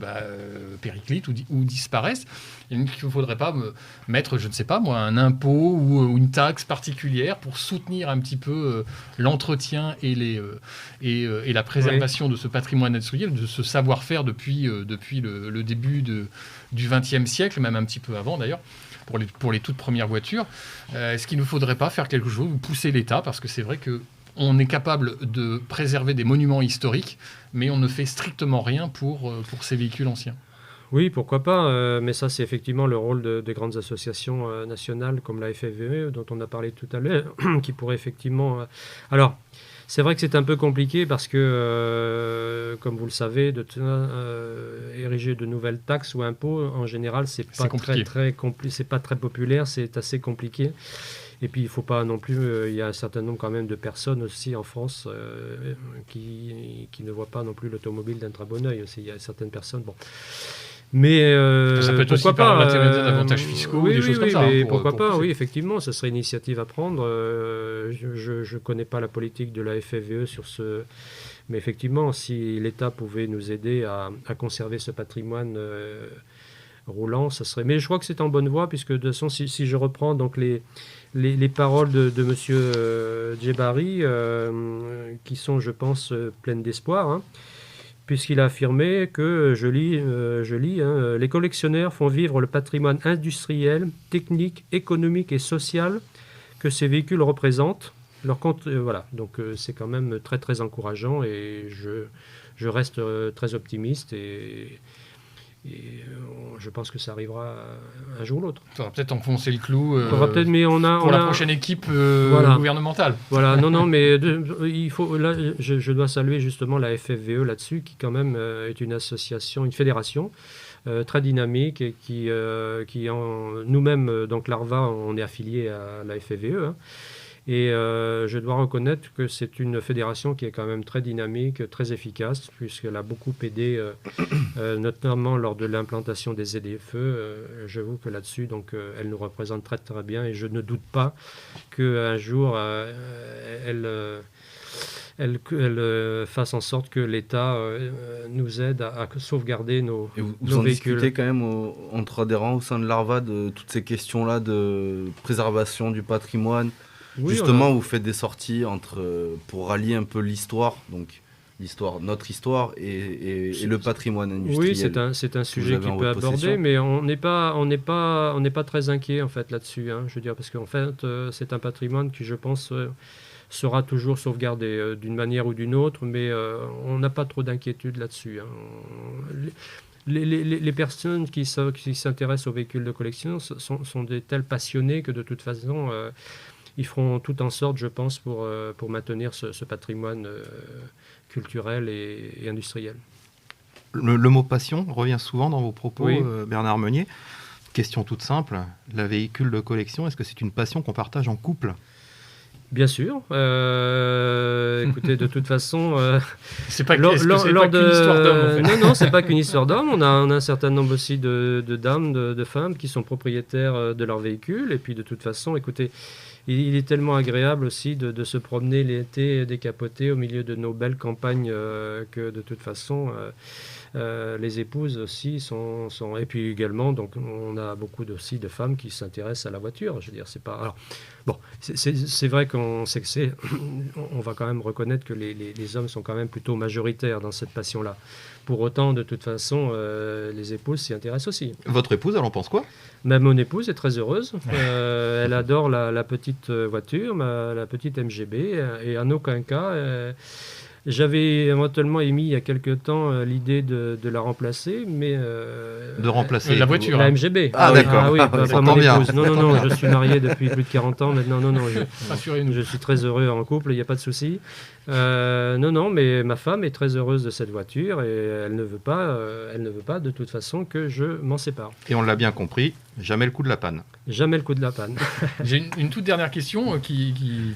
périclitent ou disparaissent? Il ne faudrait pas mettre, je ne sais pas moi, un impôt ou une taxe particulière pour soutenir un petit peu l'entretien et la préservation de ce patrimoine industriel, de ce savoir-faire depuis le début du XXe siècle, même un petit peu avant d'ailleurs, pour les toutes premières voitures. Est-ce qu'il ne faudrait pas faire quelque chose ou pousser l'État? Parce que c'est vrai qu'on est capable de préserver des monuments historiques, mais on ne fait strictement rien pour ces véhicules anciens. Oui, pourquoi pas, mais ça c'est effectivement le rôle des grandes associations nationales comme la FFVE dont on a parlé tout à l'heure, qui pourraient effectivement... Alors, c'est vrai que c'est un peu compliqué parce que, comme vous le savez, ériger de nouvelles taxes ou impôts, en général, c'est pas très populaire, c'est assez compliqué. Et puis, il ne faut pas non plus... il y a un certain nombre quand même de personnes aussi en France qui ne voient pas non plus l'automobile d'un très bon œil. Aussi. Il y a certaines personnes... Bon. Mais ça peut être pourquoi aussi pas par matériel d'avantages fiscaux ou des choses comme ça. Pourquoi pas, oui, effectivement, ça serait une initiative à prendre. Je ne connais pas la politique de la FFVE sur ce... Mais effectivement, si l'État pouvait nous aider à conserver ce patrimoine roulant, ça serait... Mais je crois que c'est en bonne voie, puisque de toute façon, si je reprends donc les paroles de M. Djebari, qui sont, je pense, pleines d'espoir, hein, puisqu'il a affirmé que, je lis, les collectionneurs font vivre le patrimoine industriel, technique, économique et social que ces véhicules représentent. Leur compte, voilà. Donc c'est quand même très très encourageant et je reste très optimiste et je pense que ça arrivera un jour ou l'autre. Ça va peut-être enfoncer le clou On va peut-être, mais pour la prochaine équipe voilà. gouvernementale. Voilà, non, mais il faut. Là, je dois saluer justement la FFVE là-dessus, qui quand même est une association, une fédération très dynamique et qui nous-mêmes, donc l'ARVA, on est affilié à la FFVE. Hein. Et je dois reconnaître que c'est une fédération qui est quand même très dynamique, très efficace, puisqu'elle a beaucoup aidé, notamment lors de l'implantation des ZFE. J'avoue que là-dessus, donc, elle nous représente très très bien et je ne doute pas qu'un jour, elle fasse en sorte que l'État nous aide à sauvegarder nos Vous en véhicules. discutez quand même entre adhérents au sein de l'ARVA de toutes ces questions-là de préservation du patrimoine. Oui, Justement, vous faites des sorties pour rallier un peu l'histoire, donc notre histoire et le patrimoine industriel. Oui, c'est un sujet avez qui en peut votre aborder, possession. mais on n'est pas très inquiet en fait là-dessus. Hein, je veux dire, parce qu'en fait, c'est un patrimoine qui, je pense, sera toujours sauvegardé d'une manière ou d'une autre, mais on n'a pas trop d'inquiétude là-dessus. Hein. Les personnes qui s'intéressent aux véhicules de collection sont des tels passionnés que de toute façon, ils feront tout en sorte, je pense, pour maintenir ce patrimoine culturel et industriel. Le mot passion revient souvent dans vos propos, Oui. Bernard Meunier. Question toute simple, la véhicule de collection, est-ce que c'est une passion qu'on partage en couple ? Bien sûr. Écoutez, de toute façon, C'est pas qu'une histoire d'homme, en fait. Non, c'est pas qu'une histoire d'homme. On a un certain nombre aussi de dames, de femmes qui sont propriétaires de leur véhicule. Et puis, de toute façon, écoutez, il est tellement agréable aussi de se promener l'été décapoté au milieu de nos belles campagnes que, de toute façon, les épouses aussi sont... Et puis également, donc, on a beaucoup aussi de femmes qui s'intéressent à la voiture. Je veux dire, c'est pas... Alors, bon, c'est vrai qu'on sait que c'est... On va quand même reconnaître que les hommes sont quand même plutôt majoritaires dans cette passion-là. Pour autant, de toute façon, les épouses s'y intéressent aussi. Votre épouse, elle en pense quoi ? Même mon épouse est très heureuse. Elle adore la petite voiture, la petite MGB, et en aucun cas... J'avais éventuellement émis il y a quelque temps l'idée de la remplacer, mais... De remplacer la voiture. La hein. MGB. Ah, d'accord. Ah oui, Ah, pas j'entends mon bien. épouse. Non, je suis marié depuis plus de 40 ans maintenant. Non, Rassurez-nous. je suis très heureux en couple, il n'y a pas de souci. Non, mais ma femme est très heureuse de cette voiture et elle ne veut pas de toute façon que je m'en sépare. Et on l'a bien compris, jamais le coup de la panne. Jamais le coup de la panne. J'ai une toute dernière question qui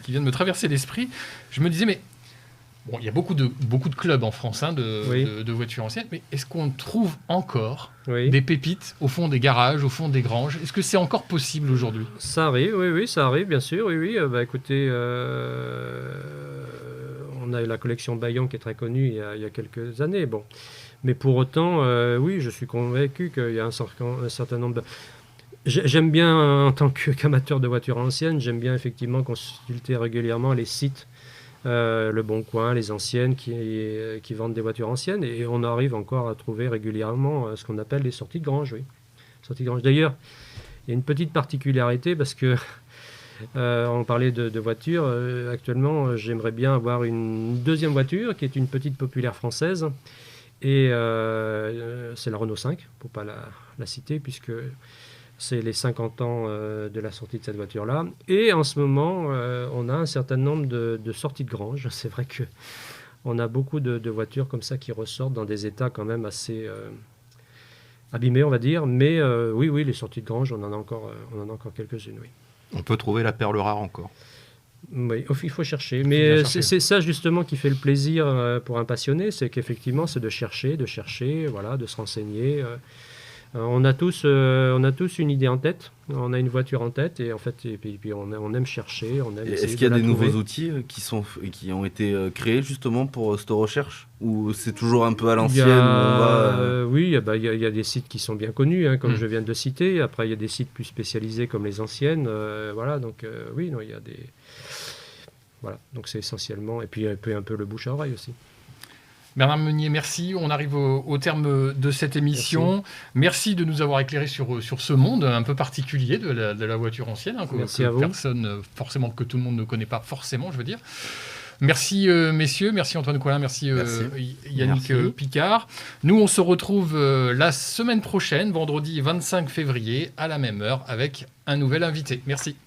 vient de me traverser l'esprit. Je me disais, mais bon, il y a beaucoup de clubs en France Oui. de voitures anciennes, mais est-ce qu'on trouve encore Oui. des pépites au fond des garages, au fond des granges? Est-ce que c'est encore possible aujourd'hui? Ça arrive, oui, ça arrive, bien sûr, oui. Écoutez, on a eu la collection Bayon qui est très connue il y a quelques années, bon. Mais pour autant, oui, je suis convaincu qu'il y a un certain nombre de... J'aime bien, en tant qu'amateur de voitures anciennes, j'aime bien effectivement consulter régulièrement les sites, Le Bon Coin, les anciennes qui vendent des voitures anciennes, et on arrive encore à trouver régulièrement ce qu'on appelle les sorties de grange, oui. Sorties de grange. D'ailleurs, il y a une petite particularité parce que on parlait de voitures. Actuellement, j'aimerais bien avoir une deuxième voiture qui est une petite populaire française. Et c'est la Renault 5, pour ne pas la citer, puisque c'est les 50 ans de la sortie de cette voiture-là. Et en ce moment, on a un certain nombre de sorties de grange. C'est vrai qu'on a beaucoup de voitures comme ça qui ressortent dans des états quand même assez abîmés, on va dire. Mais oui, les sorties de grange, on en a encore quelques-unes, oui. On peut trouver la perle rare encore. Oui, il faut chercher. Mais c'est ça justement qui fait le plaisir pour un passionné, c'est qu'effectivement, c'est de chercher, voilà, de se renseigner. On a tous une idée en tête, on a une voiture en tête, et en fait, et puis on aime chercher, on aime essayer de la trouver. Est-ce qu'il y a des nouveaux outils qui ont été créés justement pour cette recherche? Ou c'est toujours un peu à l'ancienne? Oui, il y a des sites qui sont bien connus, hein, comme je viens de le citer. Après, il y a des sites plus spécialisés comme les anciennes. Voilà, donc oui, non, il y a des... Voilà, donc c'est essentiellement... Et puis un peu le bouche à oreille aussi. Bernard Meunier, merci. On arrive au terme de cette émission. Merci de nous avoir éclairé sur ce monde un peu particulier de la voiture ancienne, merci à vous. Personne, forcément, que tout le monde ne connaît pas forcément, je veux dire. Merci messieurs, merci Antoine Coulin, merci Yannick Picard. Nous, on se retrouve la semaine prochaine, vendredi 25 février, à la même heure, avec un nouvel invité. Merci.